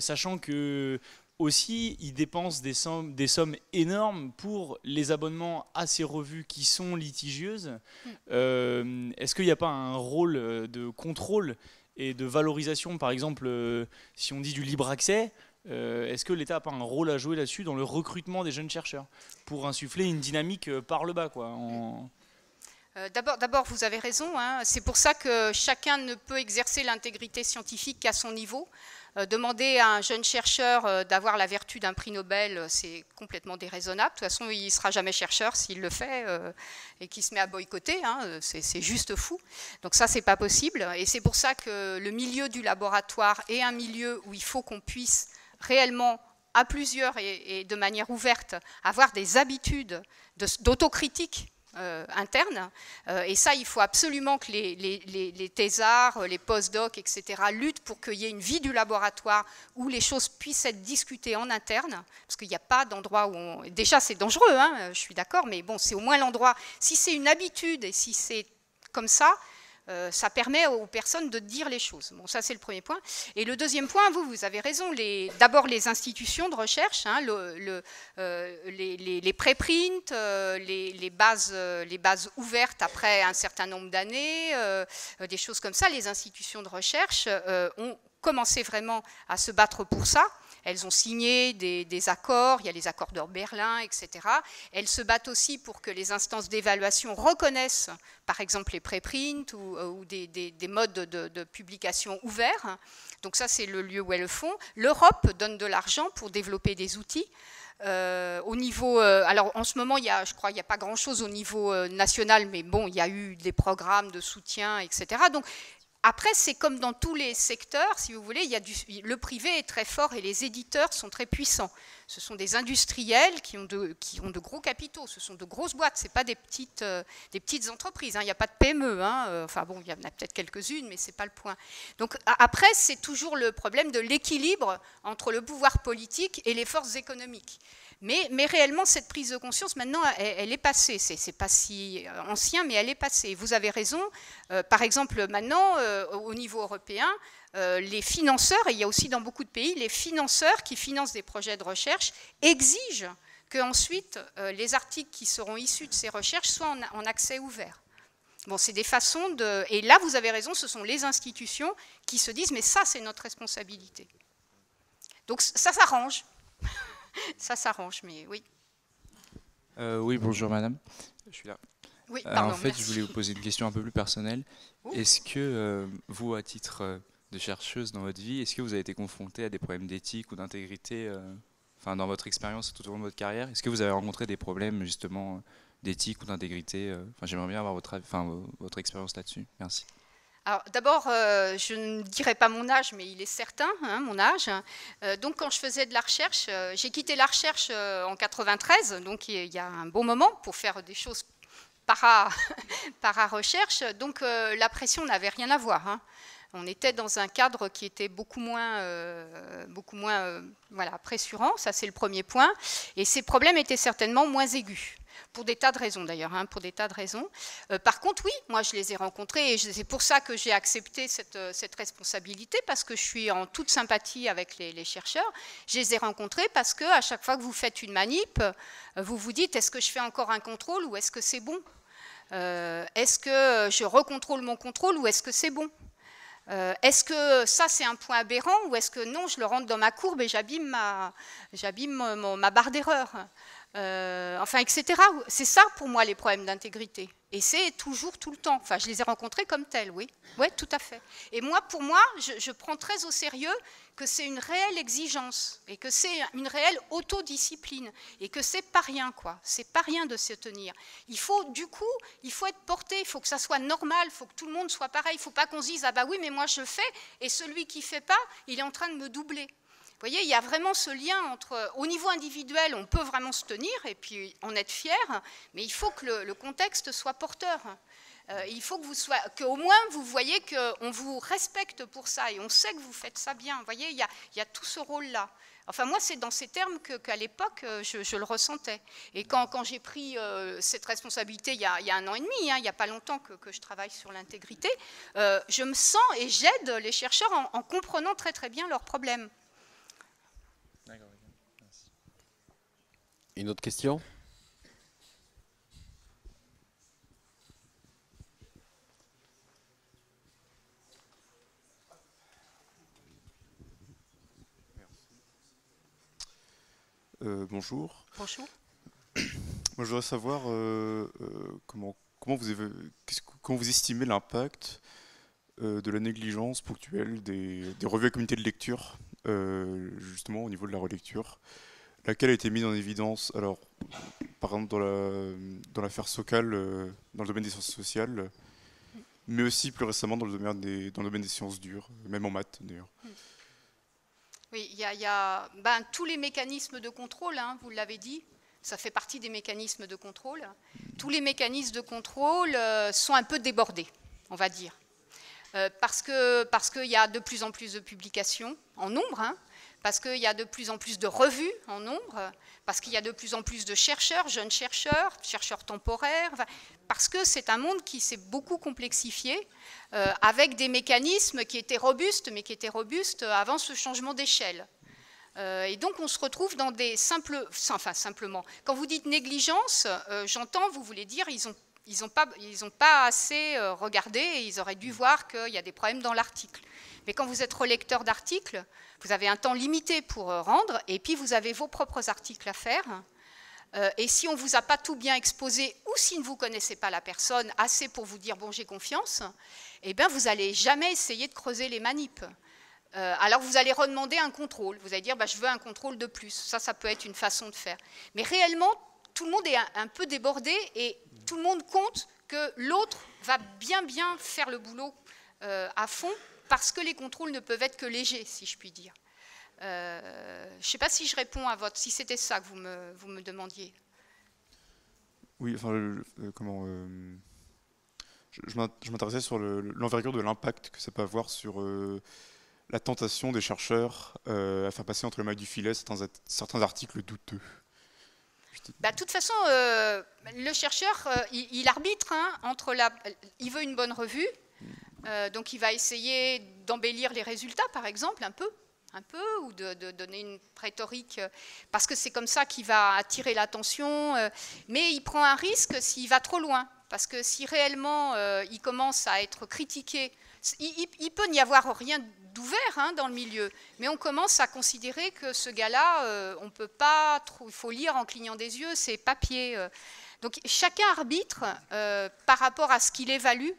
sachant que aussi, ils dépensent des sommes énormes pour les abonnements à ces revues qui sont litigieuses. Est-ce qu'il n'y a pas un rôle de contrôle et de valorisation, par exemple, si on dit du libre accès, est-ce que l'État n'a pas un rôle à jouer là-dessus dans le recrutement des jeunes chercheurs pour insuffler une dynamique par le bas, quoi, D'abord, vous avez raison. Hein. C'est pour ça que chacun ne peut exercer l'intégrité scientifique qu'à son niveau. Demander à un jeune chercheur d'avoir la vertu d'un prix Nobel, c'est complètement déraisonnable. De toute façon, il ne sera jamais chercheur s'il le fait et qu'il se met à boycotter. Hein. C'est juste fou. Donc ça, ce n'est pas possible. Et c'est pour ça que le milieu du laboratoire est un milieu où il faut qu'on puisse réellement, à plusieurs et de manière ouverte, avoir des habitudes d'autocritique interne. Et ça, il faut absolument que les thésards, les post-docs, etc., luttent pour qu'il y ait une vie du laboratoire où les choses puissent être discutées en interne, parce qu'il n'y a pas d'endroit où on... Déjà, c'est dangereux, hein, je suis d'accord, mais bon, c'est au moins l'endroit... Si c'est une habitude et si c'est comme ça ça permet aux personnes de dire les choses. Bon, ça, c'est le premier point. Et le deuxième point, vous avez raison, d'abord les institutions de recherche, hein, les préprints, les bases ouvertes après un certain nombre d'années, des choses comme ça. Les institutions de recherche ont commencé vraiment à se battre pour ça. Elles ont signé des accords, il y a les accords de Berlin, etc. Elles se battent aussi pour que les instances d'évaluation reconnaissent, par exemple, les préprints ou des modes de publication ouverts. Donc ça, c'est le lieu où elles le font. L'Europe donne de l'argent pour développer des outils. Au niveau, alors en ce moment, je crois qu'il n'y a pas grand-chose au niveau national, mais bon, il y a eu des programmes de soutien, etc. Donc, après, c'est comme dans tous les secteurs, si vous voulez, le privé est très fort et les éditeurs sont très puissants. Ce sont des industriels qui ont de gros capitaux, ce sont de grosses boîtes, ce n'est pas des petites entreprises, hein. Il n'y a pas de PME, hein. Enfin bon, il y en a peut-être quelques-unes, mais ce n'est pas le point. Donc après, c'est toujours le problème de l'équilibre entre le pouvoir politique et les forces économiques. Mais réellement, cette prise de conscience, maintenant, elle est passée. Ce n'est pas si ancien, mais elle est passée. Vous avez raison. Par exemple, maintenant, au niveau européen, les financeurs, et il y a aussi dans beaucoup de pays, les financeurs qui financent des projets de recherche exigent qu'ensuite, les articles qui seront issus de ces recherches soient en accès ouvert. Bon, c'est des façons de... Et là, vous avez raison, ce sont les institutions qui se disent « mais ça, c'est notre responsabilité ». Donc ça s'arrange. Ça s'arrange, mais oui. Oui, bonjour madame. Je suis là. Oui, pardon, en fait, merci. je voulais vous poser une question un peu plus personnelle. Est-ce que vous, à titre de chercheuse dans votre vie, est-ce que vous avez été confrontée à des problèmes d'éthique ou d'intégrité enfin, dans votre expérience tout au long de votre carrière? Est-ce que vous avez rencontré des problèmes justement d'éthique ou d'intégrité? Enfin, j'aimerais bien avoir votre expérience là-dessus. Merci. Alors d'abord, je ne dirai pas mon âge, mais il est certain, hein, mon âge. Donc quand je faisais de la recherche, j'ai quitté la recherche en 93, donc il y a un bon moment pour faire des choses para-recherche. Donc la pression n'avait rien à voir. Hein. On était dans un cadre qui était beaucoup moins voilà, pressurant, ça c'est le premier point, et ces problèmes étaient certainement moins aigus. Pour des tas de raisons d'ailleurs, hein, pour des tas de raisons. Par contre, oui, moi je les ai rencontrés et c'est pour ça que j'ai accepté cette responsabilité, parce que je suis en toute sympathie avec les chercheurs. Je les ai rencontrés parce qu'à chaque fois que vous faites une manip, vous vous dites, est-ce que je fais encore un contrôle ou est-ce que c'est bon? Est-ce que je recontrôle mon contrôle ou est-ce que c'est bon? Est-ce que ça c'est un point aberrant ou est-ce que non, je le rentre dans ma courbe et j'abîme ma barre d'erreur? Enfin, etc. C'est ça pour moi les problèmes d'intégrité. Et c'est toujours, tout le temps. Enfin, je les ai rencontrés comme tels, oui. Oui, tout à fait. Et moi, pour moi, je prends très au sérieux que c'est une réelle exigence et que c'est une réelle autodiscipline et que c'est pas rien, quoi. C'est pas rien de se tenir. Il faut, du coup, il faut être porté, il faut que ça soit normal, il faut que tout le monde soit pareil. Il ne faut pas qu'on se dise, ah bah oui, mais moi je fais et celui qui ne fait pas, il est en train de me doubler. Vous voyez, il y a vraiment ce lien entre, au niveau individuel, on peut vraiment se tenir et puis en être fier, mais il faut que le contexte soit porteur. Il faut qu'au moins vous voyez qu'on vous respecte pour ça et on sait que vous faites ça bien. Vous voyez, il y a tout ce rôle-là. Enfin, moi, c'est dans ces termes qu'à l'époque, je le ressentais. Et quand j'ai pris cette responsabilité il y a 1 an et demi, hein, il n'y a pas longtemps que je travaille sur l'intégrité, je me sens et j'aide les chercheurs en comprenant très très bien leurs problèmes. Une autre question? Bonjour. Bonjour. Moi, je voudrais savoir comment vous estimez l'impact de la négligence ponctuelle des revues à comité de lecture, justement au niveau de la relecture, laquelle a été mise en évidence, alors, par exemple dans l'affaire Sokal, dans le domaine des sciences sociales, mais aussi plus récemment dans le domaine des sciences dures, même en maths d'ailleurs. Oui, il y a tous les mécanismes de contrôle, hein, vous l'avez dit, ça fait partie des mécanismes de contrôle. Tous les mécanismes de contrôle sont un peu débordés, on va dire. Parce qu'il y a de plus en plus de publications en nombre, hein, parce qu'il y a de plus en plus de revues en nombre, parce qu'il y a de plus en plus de chercheurs, jeunes chercheurs, chercheurs temporaires, parce que c'est un monde qui s'est beaucoup complexifié, avec des mécanismes qui étaient robustes, mais qui étaient robustes avant ce changement d'échelle. Et donc on se retrouve dans des simplement. Quand vous dites négligence, j'entends, vous voulez dire, ils n'ont pas assez regardé et ils auraient dû voir qu'il y a des problèmes dans l'article. Mais quand vous êtes relecteur d'articles, vous avez un temps limité pour rendre, et puis vous avez vos propres articles à faire. Et si on ne vous a pas tout bien exposé, ou si vous ne connaissez pas la personne assez pour vous dire « bon, j'ai confiance », eh bien, vous n'allez jamais essayer de creuser les manips. Alors vous allez redemander un contrôle. Vous allez dire bah, « je veux un contrôle de plus ». Ça peut être une façon de faire. Mais réellement, tout le monde est un peu débordé, et tout le monde compte que l'autre va bien faire le boulot à fond, parce que les contrôles ne peuvent être que légers, si je puis dire. Je ne sais pas si je réponds à si c'était ça que vous me demandiez. Oui, enfin, je m'intéressais sur l'envergure de l'impact que ça peut avoir sur la tentation des chercheurs à faire passer entre les mailles du filet certains articles douteux. De toute façon, le chercheur, il arbitre hein, il veut une bonne revue, donc il va essayer d'embellir les résultats, par exemple, un peu, ou de donner une rhétorique, parce que c'est comme ça qu'il va attirer l'attention, mais il prend un risque s'il va trop loin, parce que si réellement il commence à être critiqué, il peut n'y avoir rien d'ouvert hein, dans le milieu, mais on commence à considérer que ce gars-là, on peut pas trop, il faut lire en clignant des yeux, c'est papier. Donc chacun arbitre par rapport à ce qu'il évalue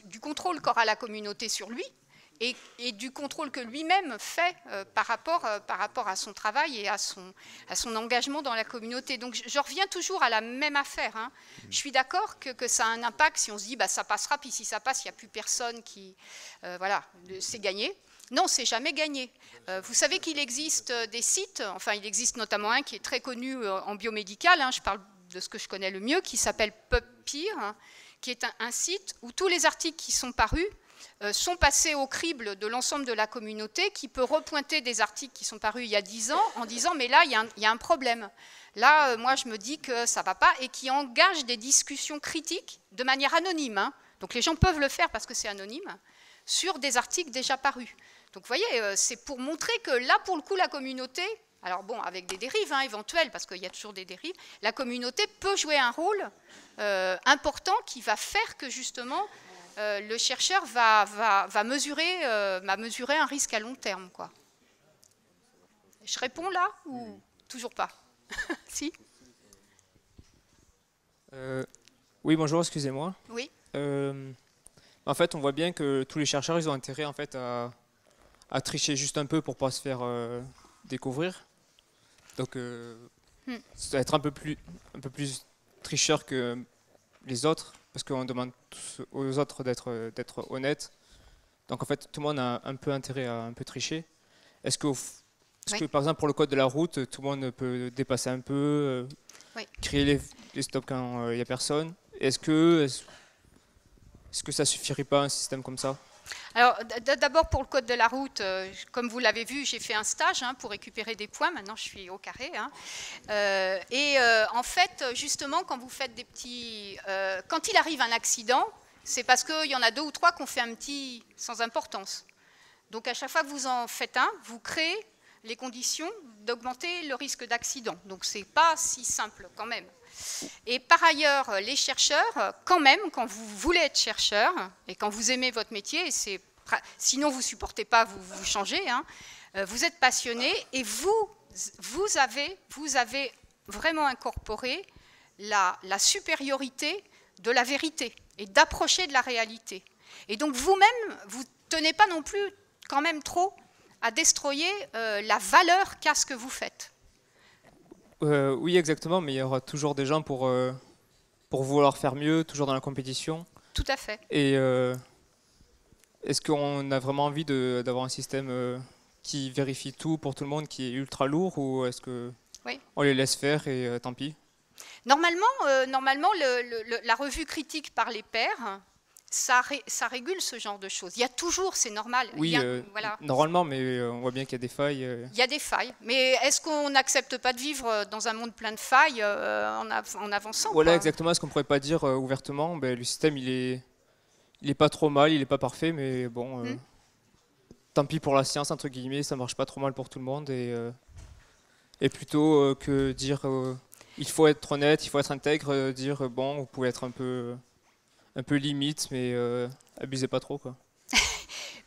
du contrôle qu'aura la communauté sur lui et du contrôle que lui-même fait par rapport à son travail et à son engagement dans la communauté. Donc je reviens toujours à la même affaire. Hein. Je suis d'accord que ça a un impact si on se dit bah, ça passera, puis si ça passe, il n'y a plus personne qui... voilà, c'est gagné. Non, c'est jamais gagné. Vous savez qu'il existe des sites, enfin il existe notamment un qui est très connu en biomédical, hein, je parle de ce que je connais le mieux, qui s'appelle PubPeer, hein, qui est un site où tous les articles qui sont parus sont passés au crible de l'ensemble de la communauté, qui peut repointer des articles qui sont parus il y a 10 ans en disant mais là il y a un problème. Là moi je me dis que ça ne va pas, et qui engage des discussions critiques de manière anonyme, hein. Donc les gens peuvent le faire parce que c'est anonyme, sur des articles déjà parus. Donc vous voyez, c'est pour montrer que là pour le coup la communauté, alors bon avec des dérives éventuelles, parce qu'il y a toujours des dérives, la communauté peut jouer un rôle important qui va faire que justement le chercheur va mesurer un risque à long terme, quoi. Je réponds là ou toujours pas? Si. Oui, bonjour, excusez-moi. Oui. En fait, on voit bien que tous les chercheurs, ils ont intérêt en fait à tricher juste un peu pour pas se faire découvrir. Donc, ça va être un peu plus tricheur que les autres, parce qu'on demande tous aux autres d'être honnêtes. Donc en fait, tout le monde a un peu intérêt à un peu tricher. Est-ce que par exemple pour le code de la route, tout le monde peut dépasser un peu, créer les stops quand il n'y a personne? Est-ce que ça suffirait pas un système comme ça? Alors d'abord pour le code de la route, comme vous l'avez vu, j'ai fait un stage pour récupérer des points, maintenant je suis au carré. En fait, justement, quand vous faites des petits... quand il arrive un accident, c'est parce qu'il y en a 2 ou 3 qui ont fait un petit sans importance. Donc à chaque fois que vous en faites un, vous créez les conditions d'augmenter le risque d'accident. Donc c'est pas si simple quand même. Et par ailleurs, les chercheurs, quand même, quand vous voulez être chercheur, et quand vous aimez votre métier, sinon vous ne supportez pas, vous changez, vous êtes passionné, et vous avez vraiment incorporé la supériorité de la vérité, et d'approcher de la réalité. Et donc vous-même, vous ne tenez pas non plus quand même trop à destroyer la valeur qu'a ce que vous faites. Oui, exactement, mais il y aura toujours des gens pour vouloir faire mieux, toujours dans la compétition. Tout à fait. Et est-ce qu'on a vraiment envie d'avoir un système qui vérifie tout pour tout le monde, qui est ultra lourd, ou est-ce qu'on les laisse faire et tant pis? Normalement, la revue critique par les pairs, ça régule ce genre de choses. Il y a toujours, c'est normal. Oui, voilà. Normalement, mais on voit bien qu'il y a des failles. Il y a des failles. Mais est-ce qu'on n'accepte pas de vivre dans un monde plein de failles en avançant? Voilà, exactement. Est-ce qu'on ne pourrait pas dire ouvertement, le système, il est pas trop mal, il n'est pas parfait, mais bon, tant pis pour la science, entre guillemets, ça marche pas trop mal pour tout le monde. Et plutôt que dire il faut être honnête, il faut être intègre, dire bon, vous pouvez être un peu limite, mais abusez pas trop, quoi.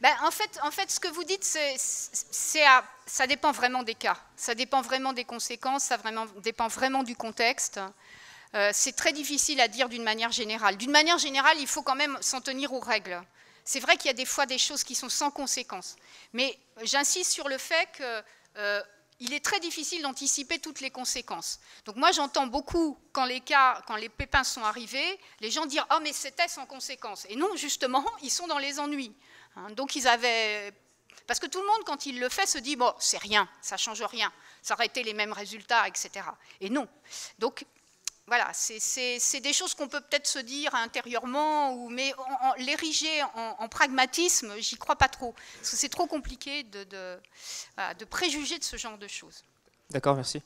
En fait, ce que vous dites, ça dépend vraiment des cas. Ça dépend vraiment des conséquences, ça dépend vraiment du contexte. C'est très difficile à dire d'une manière générale. D'une manière générale, il faut quand même s'en tenir aux règles. C'est vrai qu'il y a des fois des choses qui sont sans conséquences. Mais j'insiste sur le fait que... il est très difficile d'anticiper toutes les conséquences. Donc moi j'entends beaucoup quand les pépins sont arrivés, les gens dire « Oh mais c'était sans conséquences ». Et non, justement, ils sont dans les ennuis. Donc ils avaient... Parce que tout le monde, quand il le fait, se dit « Bon, c'est rien, ça change rien, ça aurait été les mêmes résultats, etc. » Et non. Donc voilà, c'est des choses qu'on peut peut-être se dire intérieurement, mais l'ériger en pragmatisme, j'y crois pas trop. Parce que c'est trop compliqué de préjuger de ce genre de choses. D'accord, merci.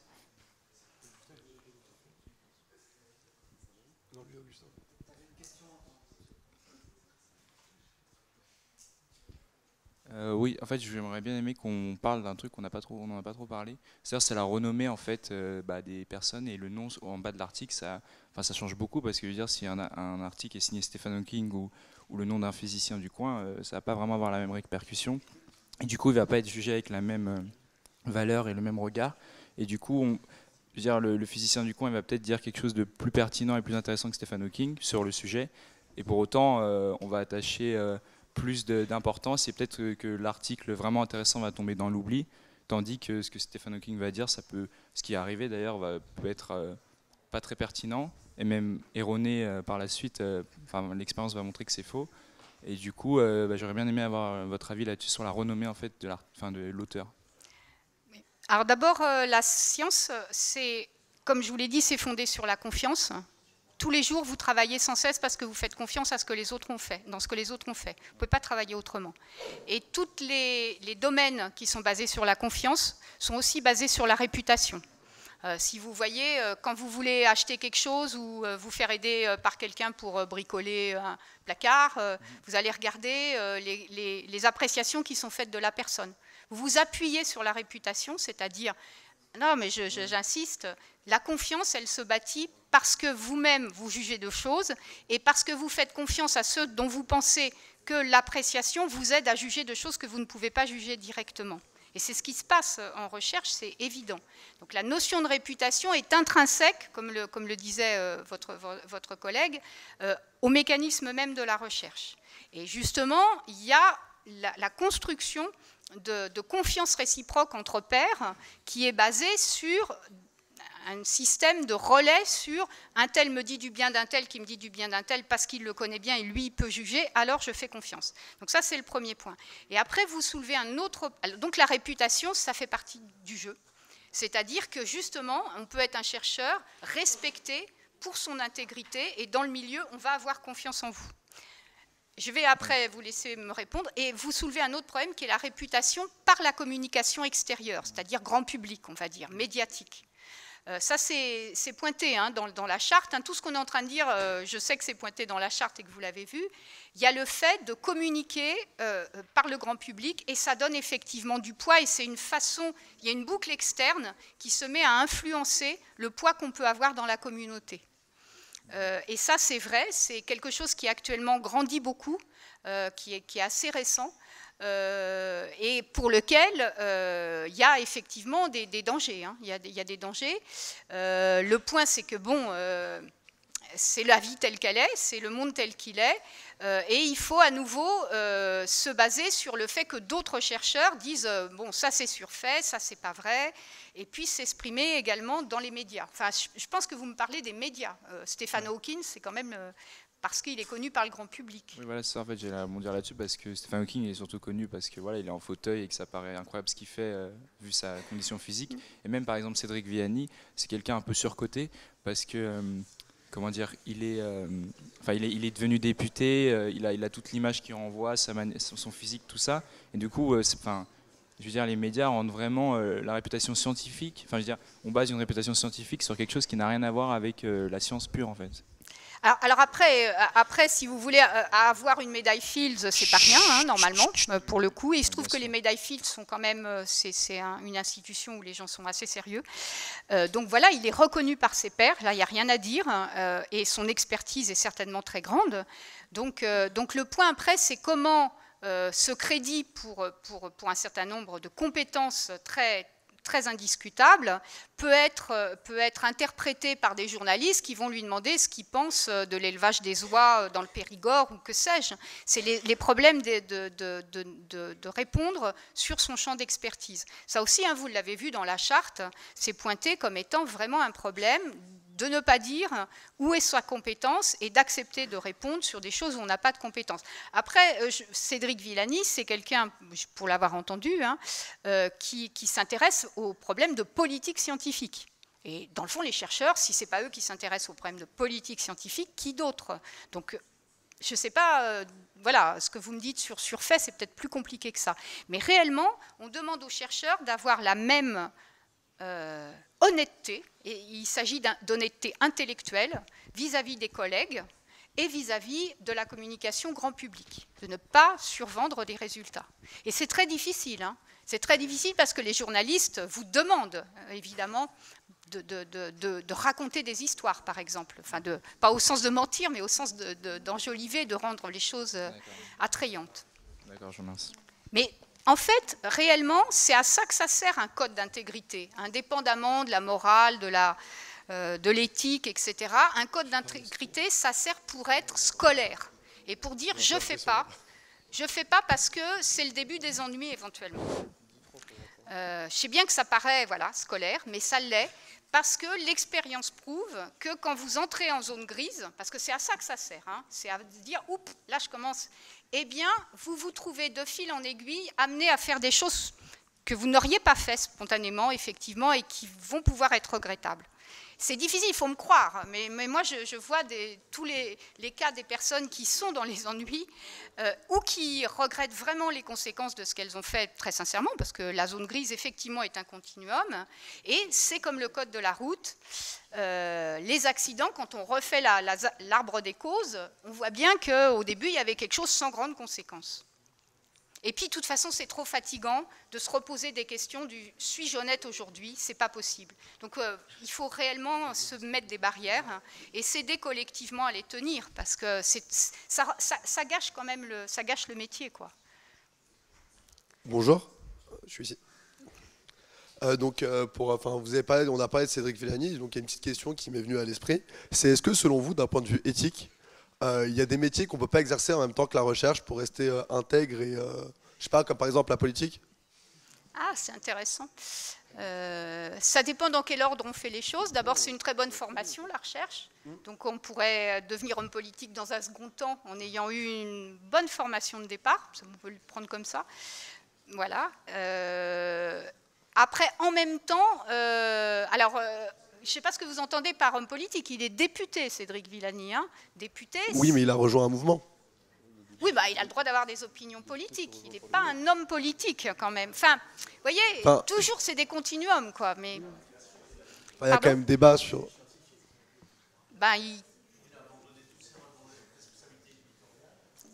Oui, en fait, j'aimerais bien aimer qu'on parle d'un truc qu'on n'en a pas trop parlé. C'est la renommée en fait des personnes, et le nom en bas de l'article, ça change beaucoup, parce que je veux dire, si un article est signé Stephen Hawking ou le nom d'un physicien du coin, ça va pas vraiment avoir la même répercussion. Et du coup, il va pas être jugé avec la même valeur et le même regard. Et du coup, je veux dire, le physicien du coin, il va peut-être dire quelque chose de plus pertinent et plus intéressant que Stephen Hawking sur le sujet. Et pour autant, on va attacher plus d'importance, et peut-être que l'article vraiment intéressant va tomber dans l'oubli, tandis que ce que Stephen Hawking va dire, ce qui est arrivé d'ailleurs, peut être pas très pertinent, et même erroné par la suite. L'expérience va montrer que c'est faux. Et du coup, j'aurais bien aimé avoir votre avis là-dessus, sur la renommée en fait de l'auteur. Alors d'abord, la science, comme je vous l'ai dit, c'est fondé sur la confiance. tous les jours, vous travaillez sans cesse parce que vous faites confiance à ce que les autres ont fait, dans ce que les autres ont fait. Vous ne pouvez pas travailler autrement. Et tous les domaines qui sont basés sur la confiance sont aussi basés sur la réputation. Si vous voyez, quand vous voulez acheter quelque chose ou vous faire aider par quelqu'un pour bricoler un placard, vous allez regarder les appréciations qui sont faites de la personne. Vous vous appuyez sur la réputation, c'est-à-dire, non mais j'insiste, la confiance elle se bâtit parce que vous-même vous jugez de choses et parce que vous faites confiance à ceux dont vous pensez que l'appréciation vous aide à juger de choses que vous ne pouvez pas juger directement. Et c'est ce qui se passe en recherche, c'est évident. Donc la notion de réputation est intrinsèque, comme le disait votre collègue, au mécanisme même de la recherche. Et justement, il y a la construction de confiance réciproque entre pairs qui est basée sur un système de relais sur un tel me dit du bien d'un tel qui me dit du bien d'un tel parce qu'il le connaît bien et lui il peut juger, alors je fais confiance. Donc ça c'est le premier point. Et après vous soulevez un autre... Donc la réputation ça fait partie du jeu. C'est-à-dire que justement on peut être un chercheur respecté pour son intégrité et dans le milieu on va avoir confiance en vous. Je vais après vous laisser me répondre et vous soulevez un autre problème qui est la réputation par la communication extérieure, c'est-à-dire grand public on va dire, médiatique. Ça, c'est pointé dans la charte. Tout ce qu'on est en train de dire, je sais que c'est pointé dans la charte et que vous l'avez vu. Il y a le fait de communiquer par le grand public et ça donne effectivement du poids et c'est une façon, il y a une boucle externe qui se met à influencer le poids qu'on peut avoir dans la communauté. Et ça, c'est vrai, c'est quelque chose qui actuellement grandit beaucoup, qui est assez récent. Et pour lequel il y a effectivement des dangers. Il y a des dangers. Le point, c'est que bon, c'est la vie telle qu'elle est, c'est le monde tel qu'il est, et il faut à nouveau se baser sur le fait que d'autres chercheurs disent bon, ça c'est surfait, ça c'est pas vrai, et puis s'exprimer également dans les médias. Enfin, je pense que vous me parlez des médias. Stephen Hawking, c'est quand même parce qu'il est connu par le grand public. Oui, voilà, c'est ça, en fait, j'ai à rebondir là-dessus parce que Stephen Hawking est surtout connu parce que voilà, il est en fauteuil et que ça paraît incroyable ce qu'il fait vu sa condition physique. Et même par exemple Cédric Villani, c'est quelqu'un un peu surcoté parce que comment dire, il est devenu député, il a toute l'image qu'il renvoie, son physique, tout ça. Et du coup, je veux dire, les médias rendent vraiment la réputation scientifique. Enfin, je veux dire, on base une réputation scientifique sur quelque chose qui n'a rien à voir avec la science pure, en fait. Alors après, si vous voulez avoir une médaille Fields, c'est pas rien, normalement, pour le coup. Et il se trouve que les médailles Fields sont quand même, c'est une institution où les gens sont assez sérieux. Donc voilà, il est reconnu par ses pairs, là il n'y a rien à dire, et son expertise est certainement très grande. Donc le point après, c'est comment ce crédit pour un certain nombre de compétences très indiscutable, peut être interprété par des journalistes qui vont lui demander ce qu'il pense de l'élevage des oies dans le Périgord ou que sais-je. C'est les problèmes de répondre sur son champ d'expertise. Ça aussi, vous l'avez vu dans la charte, c'est pointé comme étant vraiment un problème de ne pas dire où est sa compétence et d'accepter de répondre sur des choses où on n'a pas de compétence. Après, Cédric Villani, c'est quelqu'un, pour l'avoir entendu, qui s'intéresse aux problèmes de politique scientifique. Et dans le fond, les chercheurs, si ce n'est pas eux qui s'intéressent aux problèmes de politique scientifique, qui d'autre? Donc, je ne sais pas, voilà, ce que vous me dites sur surfait, c'est peut-être plus compliqué que ça. Mais réellement, on demande aux chercheurs d'avoir la même honnêteté, et il s'agit d'honnêteté intellectuelle vis-à-vis des collègues et vis-à-vis de la communication grand public, de ne pas survendre des résultats. Et c'est très difficile, c'est très difficile parce que les journalistes vous demandent évidemment de raconter des histoires, par exemple, enfin pas au sens de mentir, mais au sens d'enjoliver, de rendre les choses attrayantes. D'accord, je remercie. Mais en fait, réellement, c'est à ça que ça sert un code d'intégrité, indépendamment de la morale, de l'éthique, etc. Un code d'intégrité, ça sert pour être scolaire et pour dire je fais pas parce que c'est le début des ennuis éventuellement. Je sais bien que ça paraît scolaire, mais ça l'est parce que l'expérience prouve que quand vous entrez en zone grise, parce que c'est à ça que ça sert, c'est à dire oups, là je commence. Eh bien, vous vous trouvez de fil en aiguille amené à faire des choses que vous n'auriez pas fait spontanément, effectivement, et qui vont pouvoir être regrettables. c'est difficile, il faut me croire, mais moi je vois tous les cas des personnes qui sont dans les ennuis ou qui regrettent vraiment les conséquences de ce qu'elles ont fait, très sincèrement, parce que la zone grise, effectivement, est un continuum, et c'est comme le code de la route. Les accidents, quand on refait l'arbre des causes, on voit bien qu'au début, il y avait quelque chose sans grande conséquence. Et puis, de toute façon, c'est trop fatigant de se reposer des questions du « suis-je honnête aujourd'hui ?» C'est pas possible. Donc, il faut réellement se mettre des barrières et s'aider collectivement à les tenir, parce que ça gâche quand même ça gâche le métier, quoi. Bonjour, je suis ici. Donc, on a parlé de Cédric Villani, donc il y a une petite question qui m'est venue à l'esprit. C'est est-ce que, selon vous, d'un point de vue éthique, il y a des métiers qu'on ne peut pas exercer en même temps que la recherche pour rester intègre et, je sais pas, comme par exemple la politique? Ah, c'est intéressant. Ça dépend dans quel ordre on fait les choses. D'abord, c'est une très bonne formation, la recherche. Donc, on pourrait devenir homme politique dans un second temps en ayant eu une bonne formation de départ. On peut le prendre comme ça. Voilà. Après, en même temps, je ne sais pas ce que vous entendez par homme politique. Il est député, Cédric Villani. Hein, député. Oui, mais il a rejoint un mouvement. Oui, il a le droit d'avoir des opinions politiques. Il n'est pas un homme politique, quand même. Enfin, vous voyez, toujours, c'est des continuums, quoi. Mais il y a quand même débat sur...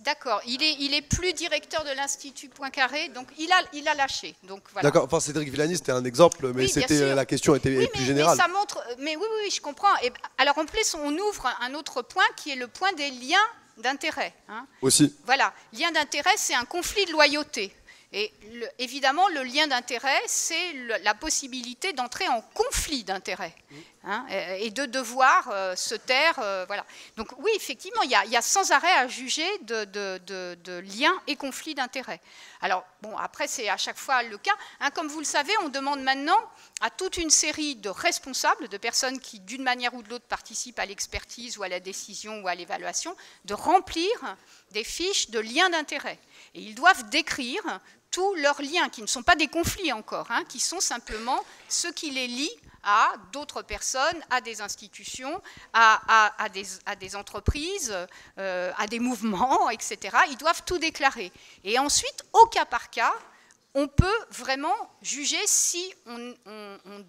D'accord, il est plus directeur de l'Institut Poincaré, donc il a lâché. Voilà. D'accord, enfin Cédric Villani c'était un exemple, mais oui, la question était plus générale. Mais ça montre, oui, je comprends. Et, alors en plus, on ouvre un autre point qui est le point des liens d'intérêt. Hein. Aussi. Voilà, lien d'intérêt, c'est un conflit de loyauté. Et évidemment, le lien d'intérêt, c'est la possibilité d'entrer en conflit d'intérêt et de devoir se taire. Voilà. Donc oui, effectivement, il y a sans arrêt à juger de liens et conflits d'intérêt. Alors, après, c'est à chaque fois le cas. Hein, comme vous le savez, on demande maintenant à toute une série de responsables, de personnes qui, d'une manière ou de l'autre, participent à l'expertise ou à la décision ou à l'évaluation, de remplir des fiches de liens d'intérêt. Et ils doivent décrire tous leurs liens, qui ne sont pas des conflits encore, hein, qui sont simplement ce qui les lie à d'autres personnes, à des institutions, à des entreprises, à des mouvements, etc. Ils doivent tout déclarer. Et ensuite, au cas par cas, on peut vraiment juger si on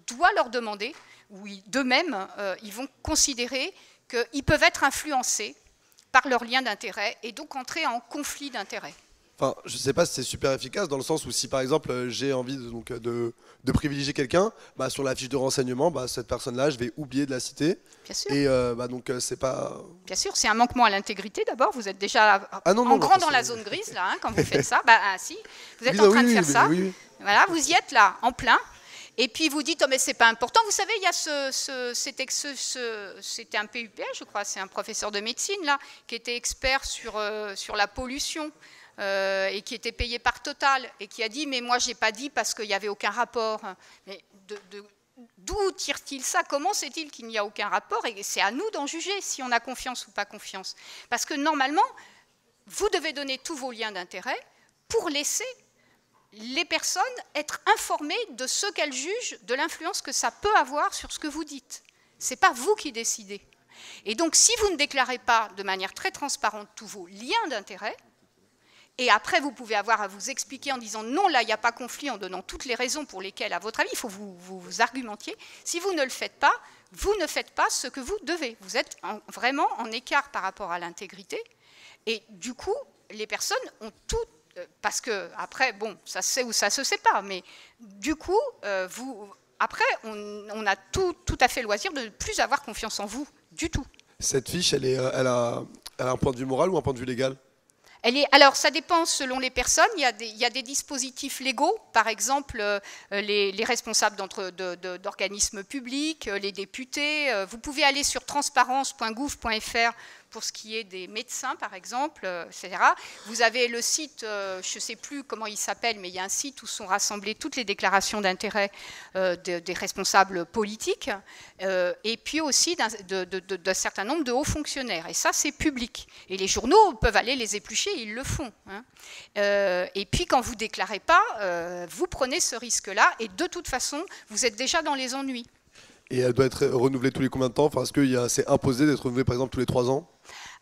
doit leur demander, ou d'eux-mêmes, ils vont considérer qu'ils peuvent être influencés par leurs liens d'intérêt et donc entrer en conflit d'intérêt. Enfin, je ne sais pas si c'est super efficace dans le sens où si par exemple j'ai envie de privilégier quelqu'un, sur la fiche de renseignement, cette personne-là, je vais oublier de la citer. Bien sûr. Et donc c'est pas... Bien sûr, c'est un manquement à l'intégrité d'abord. Vous êtes déjà dans la zone grise là, hein, quand vous faites ça. Si, vous êtes en train de faire ça. Oui. Voilà, vous y êtes là, en plein. Et puis vous dites, mais c'est pas important. Vous savez, il y a c'était un PUPH, je crois, c'est un professeur de médecine là, qui était expert sur la pollution. Et qui était payé par Total, et qui a dit « mais moi, je n'ai pas dit parce qu'il n'y avait aucun rapport ». Mais d'où tire-t-il ça? Comment sait-il qu'il n'y a aucun rapport? Et c'est à nous d'en juger si on a confiance ou pas confiance. Parce que normalement, vous devez donner tous vos liens d'intérêt pour laisser les personnes être informées de ce qu'elles jugent, de l'influence que ça peut avoir sur ce que vous dites. Ce n'est pas vous qui décidez. Et donc, si vous ne déclarez pas de manière très transparente tous vos liens d'intérêt, et après, vous pouvez avoir à vous expliquer en disant non, là, il n'y a pas conflit, en donnant toutes les raisons pour lesquelles, à votre avis, il faut vous argumentiez. Si vous ne le faites pas, vous ne faites pas ce que vous devez. Vous êtes vraiment en écart par rapport à l'intégrité. Et du coup, les personnes ont tout, parce que après, ça se sait ou ça se sait pas, mais du coup, après, on a tout à fait loisir de ne plus avoir confiance en vous, du tout. Cette fiche, elle a un point de vue moral ou un point de vue légal? Alors, ça dépend selon les personnes. Il y a des dispositifs légaux, par exemple les responsables d'organismes publics, les députés. Vous pouvez aller sur transparence.gouv.fr pour ce qui est des médecins, par exemple, etc. Vous avez le site, je ne sais plus comment il s'appelle, mais il y a un site où sont rassemblées toutes les déclarations d'intérêt des responsables politiques, et puis aussi d'un certain nombre de hauts fonctionnaires. Et ça, c'est public. Et les journaux peuvent aller les éplucher, ils le font. Hein. Et puis, quand vous ne déclarez pas, vous prenez ce risque-là, et de toute façon, vous êtes déjà dans les ennuis. Et elle doit être renouvelée tous les combien de temps? Enfin, est-ce que c'est imposé d'être renouvelée par exemple tous les 3 ans?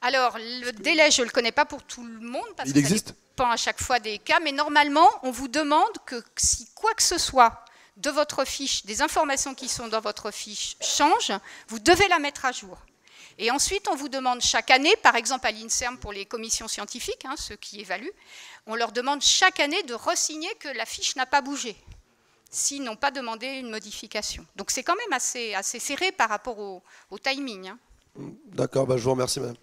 Alors, le délai, je ne le connais pas pour tout le monde, parce Il existe? ça dépend à chaque fois des cas, mais normalement, on vous demande que si quoi que ce soit de votre fiche, des informations qui sont dans votre fiche changent, vous devez la mettre à jour. Et ensuite, on vous demande chaque année, par exemple à l'INSERM pour les commissions scientifiques, ceux qui évaluent, on leur demande chaque année de re-signer que la fiche n'a pas bougé, s'ils n'ont pas demandé une modification. Donc c'est quand même assez serré par rapport au timing. D'accord, je vous remercie, madame.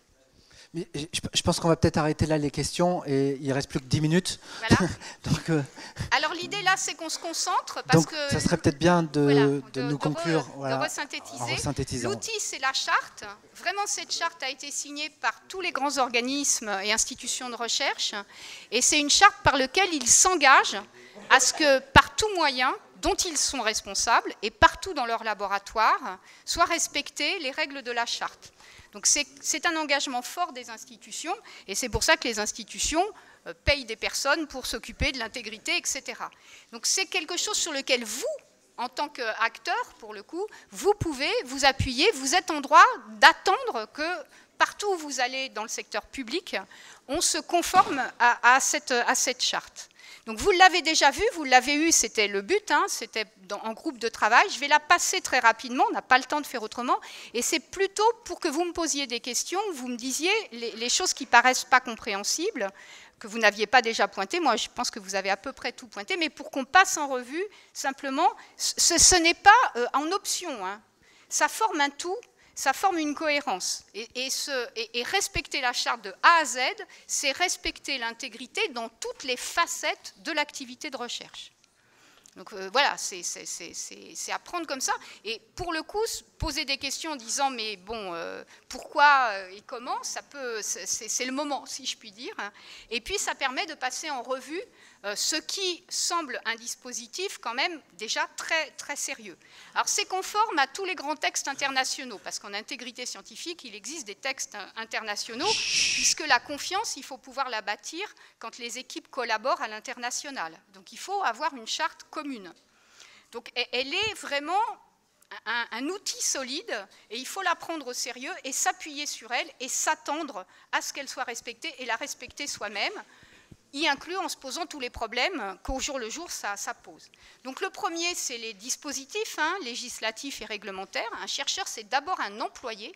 Mais je pense qu'on va peut-être arrêter là les questions, et il ne reste plus que 10 minutes. Voilà. Donc, alors l'idée là, c'est qu'on se concentre, parce que ça serait peut-être bien de nous conclure. De resynthétiser. L'outil, c'est la charte. Vraiment, cette charte a été signée par tous les grands organismes et institutions de recherche. Et c'est une charte par laquelle ils s'engagent à ce que, par tout moyen dont ils sont responsables, et partout dans leur laboratoire, soient respectées les règles de la charte. Donc c'est un engagement fort des institutions, et c'est pour ça que les institutions payent des personnes pour s'occuper de l'intégrité, etc. Donc c'est quelque chose sur lequel vous, en tant qu'acteur, pour le coup, vous pouvez vous appuyer, vous êtes en droit d'attendre que partout où vous allez dans le secteur public, on se conforme à cette charte. Donc vous l'avez déjà vu, vous l'avez eu, c'était le but, c'était en groupe de travail. Je vais la passer très rapidement, on n'a pas le temps de faire autrement. Et c'est plutôt pour que vous me posiez des questions, vous me disiez les choses qui paraissent pas compréhensibles, que vous n'aviez pas déjà pointées. Moi, je pense que vous avez à peu près tout pointé, mais pour qu'on passe en revue, simplement, ce n'est pas en option. Ça forme un tout. Ça forme une cohérence. Et respecter la charte de A à Z, c'est respecter l'intégrité dans toutes les facettes de l'activité de recherche. Donc voilà, c'est à prendre comme ça. Et pour le coup, poser des questions en disant, mais bon, pourquoi et comment, c'est le moment, si je puis dire. Et puis, ça permet de passer en revue ce qui semble un dispositif quand même déjà très, très sérieux. Alors c'est conforme à tous les grands textes internationaux, parce qu'en intégrité scientifique, il existe des textes internationaux, puisque la confiance, il faut pouvoir la bâtir quand les équipes collaborent à l'international. Donc il faut avoir une charte commune. Donc elle est vraiment un outil solide, et il faut la prendre au sérieux et s'appuyer sur elle et s'attendre à ce qu'elle soit respectée et la respecter soi-même, y inclut en se posant tous les problèmes qu'au jour le jour ça pose. Donc le premier, c'est les dispositifs législatifs et réglementaires. Un chercheur, c'est d'abord un employé.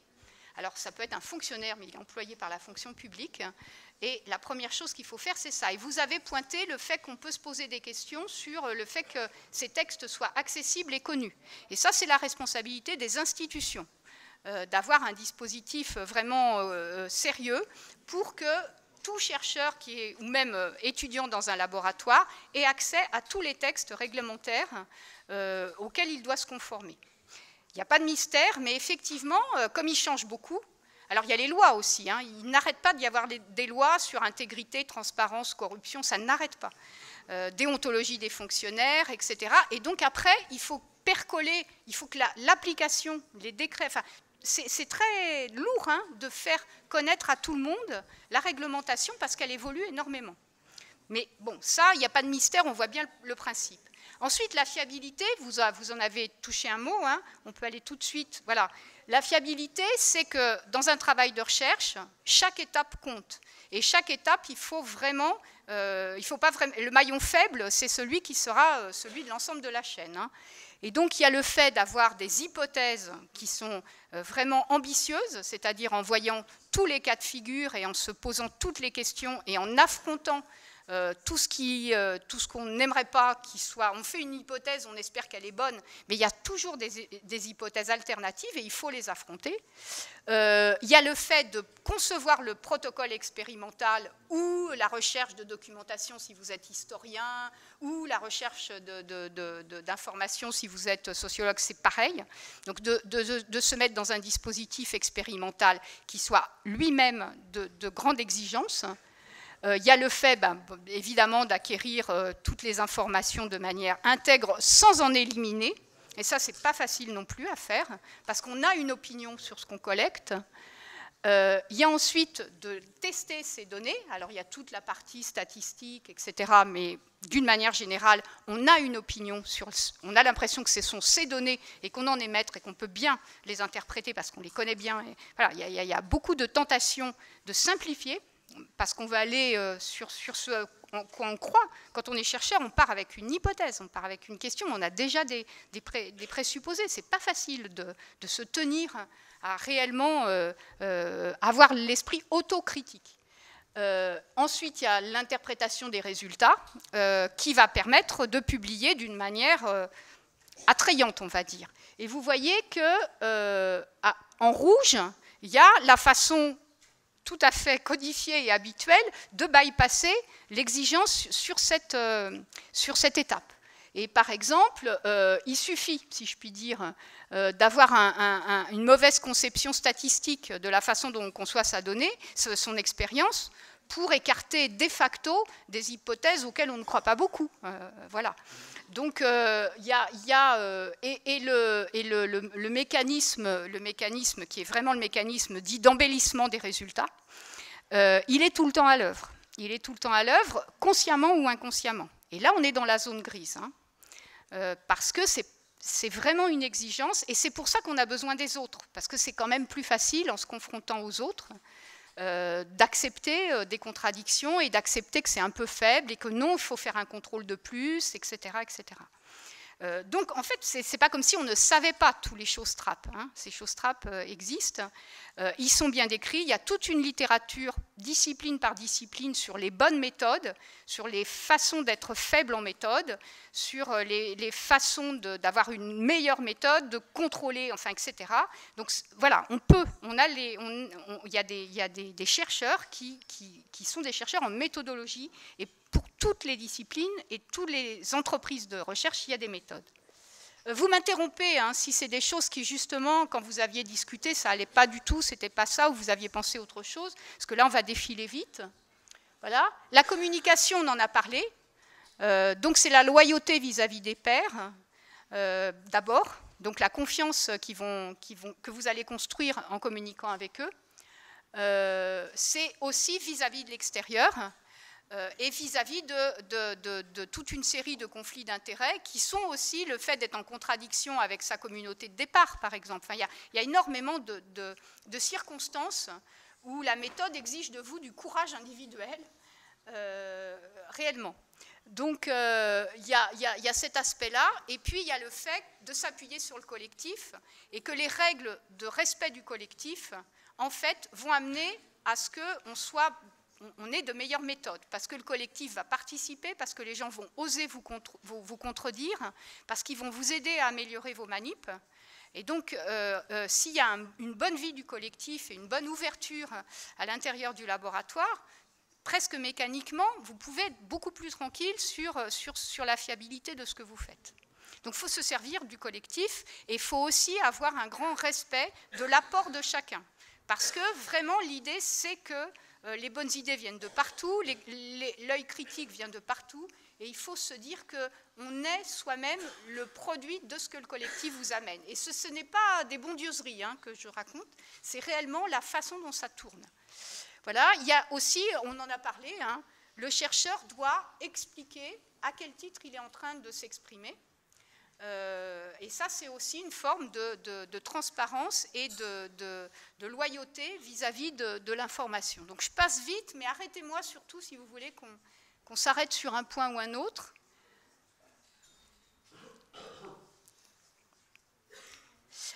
Alors ça peut être un fonctionnaire, mais il est employé par la fonction publique. Et la première chose qu'il faut faire, c'est ça. Et vous avez pointé le fait qu'on peut se poser des questions sur le fait que ces textes soient accessibles et connus. Et ça, c'est la responsabilité des institutions, d'avoir un dispositif vraiment sérieux pour que tout chercheur ou même étudiant dans un laboratoire ait accès à tous les textes réglementaires auxquels il doit se conformer. Il n'y a pas de mystère, mais effectivement, comme ils changent beaucoup, alors il y a les lois aussi, il n'arrête pas d'y avoir des lois sur intégrité, transparence, corruption, ça n'arrête pas. Déontologie des fonctionnaires, etc. Et donc après, il faut percoler, il faut que l'application, les décrets, c'est très lourd de faire connaître à tout le monde la réglementation parce qu'elle évolue énormément. Mais bon, ça, il n'y a pas de mystère, on voit bien le principe. Ensuite, la fiabilité, vous en avez touché un mot, on peut aller tout de suite. Voilà. La fiabilité, c'est que dans un travail de recherche, chaque étape compte. Et chaque étape, il faut vraiment, le maillon faible, c'est celui qui sera celui de l'ensemble de la chaîne. Et donc, il y a le fait d'avoir des hypothèses qui sont vraiment ambitieuses, c'est-à-dire en voyant tous les cas de figure et en se posant toutes les questions et en affrontant tout ce qu'on n'aimerait pas qu'il soit. On fait une hypothèse, on espère qu'elle est bonne, mais il y a toujours des hypothèses alternatives et il faut les affronter. Il y a le fait de concevoir le protocole expérimental ou la recherche de documentation si vous êtes historien, ou la recherche d'informations si vous êtes sociologue, c'est pareil. Donc de se mettre dans un dispositif expérimental qui soit lui-même de grande exigence. Il y a le fait, évidemment, d'acquérir toutes les informations de manière intègre sans en éliminer. Et ça, ce n'est pas facile non plus à faire, parce qu'on a une opinion sur ce qu'on collecte. Il y a ensuite de tester ces données. Alors, il y a toute la partie statistique, etc. Mais d'une manière générale, on a une opinion, on a l'impression que ce sont ces données et qu'on en est maître et qu'on peut bien les interpréter parce qu'on les connaît bien. Et voilà, il y a beaucoup de tentations de simplifier parce qu'on veut aller sur ce en quoi on croit. Quand on est chercheur, on part avec une hypothèse, on part avec une question, on a déjà des présupposés. Ce n'est pas facile de se tenir à réellement avoir l'esprit autocritique. Ensuite, il y a l'interprétation des résultats qui va permettre de publier d'une manière attrayante, on va dire. Et vous voyez que en rouge, il y a la façon tout à fait codifiée et habituelle de bypasser l'exigence sur cette étape. Et par exemple, il suffit, si je puis dire, d'avoir une mauvaise conception statistique de la façon dont on conçoit sa donnée, son expérience, pour écarter de facto des hypothèses auxquelles on ne croit pas beaucoup. Voilà. Donc, il y a le mécanisme qui est vraiment le mécanisme dit d'embellissement des résultats, il est tout le temps à l'œuvre. Il est tout le temps à l'œuvre, consciemment ou inconsciemment. Et là, on est dans la zone grise, hein, parce que c'est vraiment une exigence, et c'est pour ça qu'on a besoin des autres, parce que c'est quand même plus facile, en se confrontant aux autres, d'accepter des contradictions et d'accepter que c'est un peu faible et que non, il faut faire un contrôle de plus, etc. etc. Donc, en fait, ce n'est pas comme si on ne savait pas tous les show-straps. Hein. Ces show-straps existent. Ils sont bien décrits. Il y a toute une littérature, discipline par discipline, sur les bonnes méthodes, sur les façons d'être faible en méthode, sur les façons d'avoir une meilleure méthode, de contrôler, enfin, etc. Donc, voilà, il y a des chercheurs qui sont des chercheurs en méthodologie, et pour toutes les disciplines et toutes les entreprises de recherche, il y a des méthodes. Vous m'interrompez hein, si c'est des choses qui, justement, quand vous aviez discuté, ça n'allait pas du tout, c'était pas ça, ou vous aviez pensé autre chose, parce que là, on va défiler vite. Voilà. La communication, on en a parlé. Donc, c'est la loyauté vis-à-vis des pairs, d'abord. Donc, la confiance que vous allez construire en communiquant avec eux. C'est aussi vis-à-vis de l'extérieur. Et vis-à-vis de toute une série de conflits d'intérêts qui sont aussi le fait d'être en contradiction avec sa communauté de départ, par exemple. Enfin, il y a énormément de circonstances où la méthode exige de vous du courage individuel, réellement. Donc, il y a cet aspect-là, et puis il y a le fait de s'appuyer sur le collectif, et que les règles de respect du collectif, en fait, vont amener à ce qu'on ait de meilleures méthodes, parce que le collectif va participer, parce que les gens vont oser vous contredire, parce qu'ils vont vous aider à améliorer vos manips. Et donc, s'il y a une bonne vie du collectif et une bonne ouverture à l'intérieur du laboratoire, presque mécaniquement, vous pouvez être beaucoup plus tranquille sur la fiabilité de ce que vous faites. Donc, il faut se servir du collectif, et il faut aussi avoir un grand respect de l'apport de chacun. Parce que, vraiment, l'idée, c'est que les bonnes idées viennent de partout, l'œil critique vient de partout, et il faut se dire qu'on est soi-même le produit de ce que le collectif vous amène. Et ce n'est pas des bondieuseries hein, que je raconte, c'est réellement la façon dont ça tourne. Voilà, il y a aussi, on en a parlé, hein, le chercheur doit expliquer à quel titre il est en train de s'exprimer. Et ça, c'est aussi une forme de transparence et de loyauté vis-à-vis de l'information. Donc, je passe vite, mais arrêtez-moi surtout si vous voulez qu'on s'arrête sur un point ou un autre.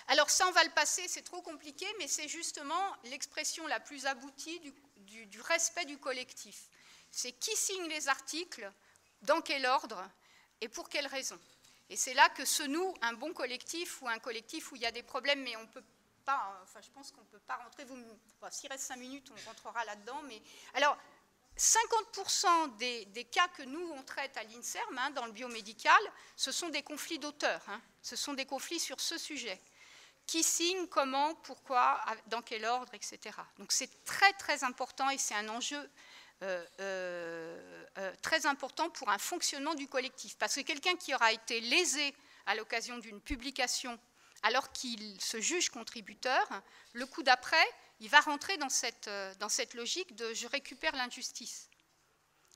Alors, ça, on va le passer, c'est trop compliqué, mais c'est justement l'expression la plus aboutie du respect du collectif. C'est qui signe les articles, dans quel ordre et pour quelles raisons. Et c'est là que se noue un bon collectif ou un collectif où il y a des problèmes, mais on ne peut pas, enfin je pense qu'on ne peut pas rentrer, s'il reste 5 minutes, on rentrera là-dedans. Mais alors, 50% des cas que nous, on traite à l'INSERM, hein, dans le biomédical, ce sont des conflits d'auteurs, hein, ce sont des conflits sur ce sujet. Qui signe, comment, pourquoi, dans quel ordre, etc. Donc c'est très très important et c'est un enjeu très important pour un fonctionnement du collectif. Parce que quelqu'un qui aura été lésé à l'occasion d'une publication alors qu'il se juge contributeur, le coup d'après, il va rentrer dans cette logique de « je récupère l'injustice »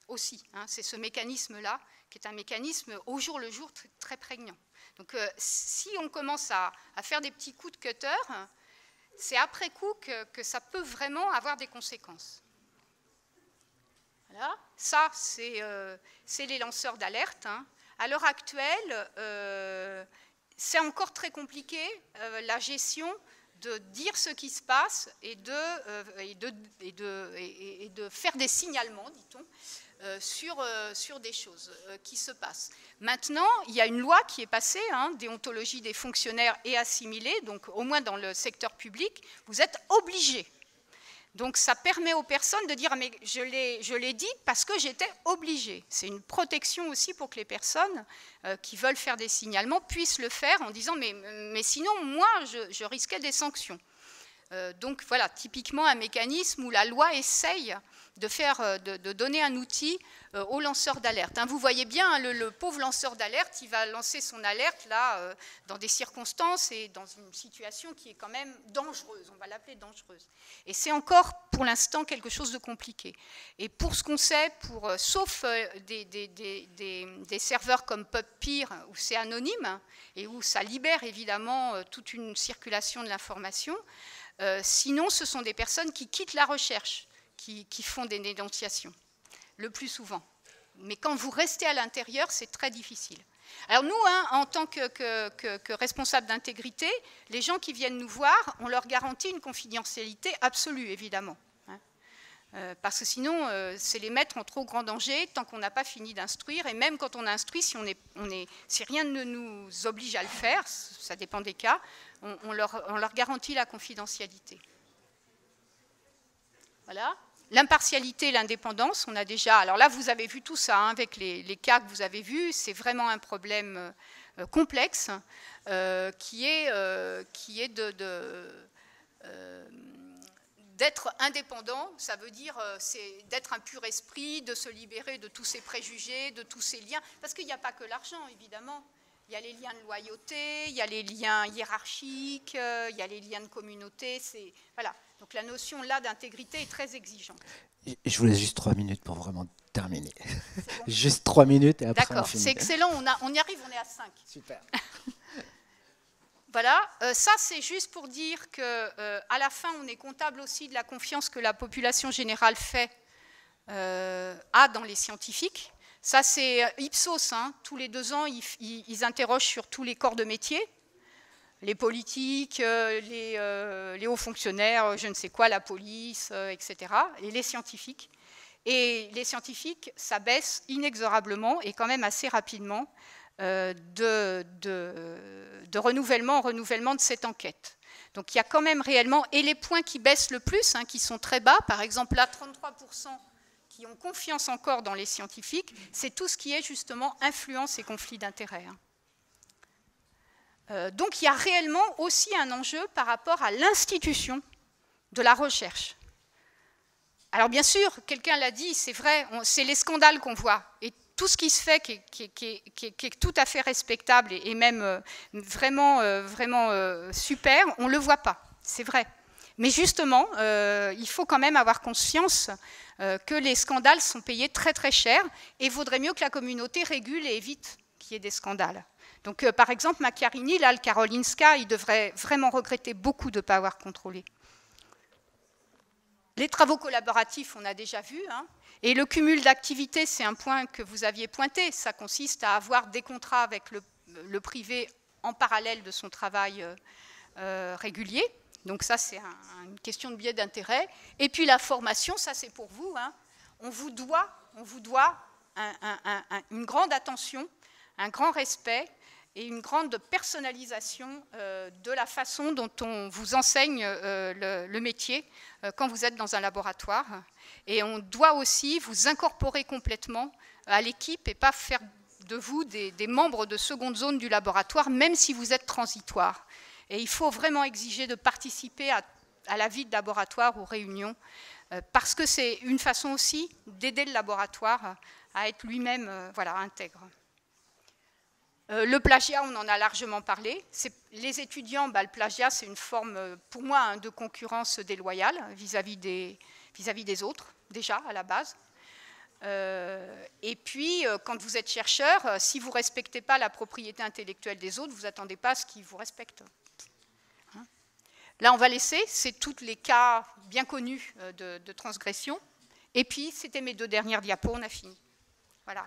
aussi. Hein, c'est ce mécanisme-là qui est un mécanisme au jour le jour très, très prégnant. Donc si on commence à faire des petits coups de cutter, c'est après coup que ça peut vraiment avoir des conséquences. Voilà. Ça, c'est les lanceurs d'alerte. Hein. À l'heure actuelle, c'est encore très compliqué, la gestion de dire ce qui se passe et de faire des signalements, dit-on, sur des choses qui se passent. Maintenant, il y a une loi qui est passée, hein, déontologie des fonctionnaires et assimilés, donc au moins dans le secteur public, vous êtes obligés. Donc ça permet aux personnes de dire « mais je l'ai dit parce que j'étais obligée ». C'est une protection aussi pour que les personnes qui veulent faire des signalements puissent le faire en disant « mais sinon, moi, je risquais des sanctions ». Donc voilà, typiquement un mécanisme où la loi essaye de donner un outil aux lanceurs d'alerte. Hein, vous voyez bien, hein, le pauvre lanceur d'alerte, il va lancer son alerte là, dans des circonstances et dans une situation qui est quand même dangereuse, on va l'appeler dangereuse. Et c'est encore pour l'instant quelque chose de compliqué. Et pour ce qu'on sait, sauf des serveurs comme PubPeer, où c'est anonyme et où ça libère évidemment toute une circulation de l'information, sinon ce sont des personnes qui quittent la recherche, qui font des dénonciations, le plus souvent. Mais quand vous restez à l'intérieur, c'est très difficile. Alors nous, hein, en tant que responsables d'intégrité, les gens qui viennent nous voir, on leur garantit une confidentialité absolue, évidemment. Hein. Parce que sinon, c'est les mettre en trop grand danger tant qu'on n'a pas fini d'instruire. Et même quand on instruit, si rien ne nous oblige à le faire, ça dépend des cas, on leur garantit la confidentialité. Voilà. L'impartialité, l'indépendance, on a déjà... Alors là, vous avez vu tout ça, hein, avec les cas que vous avez vus, c'est vraiment un problème complexe qui est d'être indépendant, ça veut dire d'être un pur esprit, de se libérer de tous ces préjugés, de tous ces liens, parce qu'il n'y a pas que l'argent, évidemment. Il y a les liens de loyauté, il y a les liens hiérarchiques, il y a les liens de communauté, voilà. Donc la notion là d'intégrité est très exigeante. Je vous laisse juste 3 minutes pour vraiment terminer. Bon. Juste 3 minutes et après on finit. D'accord, c'est excellent, on y arrive, on est à 5. Super. Voilà, ça c'est juste pour dire qu'à la fin on est comptable aussi de la confiance que la population générale a dans les scientifiques. Ça c'est Ipsos, hein, tous les 2 ans ils interrogent sur tous les corps de métier. Les politiques, les hauts fonctionnaires, je ne sais quoi, la police, etc., et les scientifiques. Et les scientifiques, ça baisse inexorablement et quand même assez rapidement de renouvellement en renouvellement de cette enquête. Donc il y a quand même réellement, et les points qui baissent le plus, hein, qui sont très bas, par exemple là, 33% qui ont confiance encore dans les scientifiques, c'est tout ce qui est justement influence et conflit d'intérêts. Hein. Donc il y a réellement aussi un enjeu par rapport à l'institution de la recherche. Alors bien sûr, quelqu'un l'a dit, c'est vrai, c'est les scandales qu'on voit. Et tout ce qui se fait qui est tout à fait respectable et même vraiment super, on ne le voit pas, c'est vrai. Mais justement, il faut quand même avoir conscience que les scandales sont payés très très cher et il vaudrait mieux que la communauté régule et évite qu'il y ait des scandales. Donc, par exemple, Macchiarini, là, le Karolinska, il devrait vraiment regretter beaucoup de ne pas avoir contrôlé. Les travaux collaboratifs, on a déjà vu. Hein, et le cumul d'activités, c'est un point que vous aviez pointé. Ça consiste à avoir des contrats avec le privé en parallèle de son travail régulier. Donc ça, c'est une question de biais d'intérêt. Et puis la formation, ça c'est pour vous. Hein, on vous doit une grande attention, un grand respect et une grande personnalisation de la façon dont on vous enseigne le métier quand vous êtes dans un laboratoire. Et on doit aussi vous incorporer complètement à l'équipe et pas faire de vous des membres de seconde zone du laboratoire, même si vous êtes transitoire. Et il faut vraiment exiger de participer à la vie de laboratoire, aux réunions, parce que c'est une façon aussi d'aider le laboratoire à être lui-même intègre. Le plagiat, on en a largement parlé. Les étudiants, le plagiat, c'est une forme, pour moi, de concurrence déloyale vis-à-vis des autres, déjà, à la base. Et puis, quand vous êtes chercheur, si vous ne respectez pas la propriété intellectuelle des autres, vous n'attendez pas à ce qu'ils vous respectent. Là, on va laisser, c'est tous les cas bien connus de transgression. Et puis, c'était mes 2 dernières diapos, on a fini. Voilà.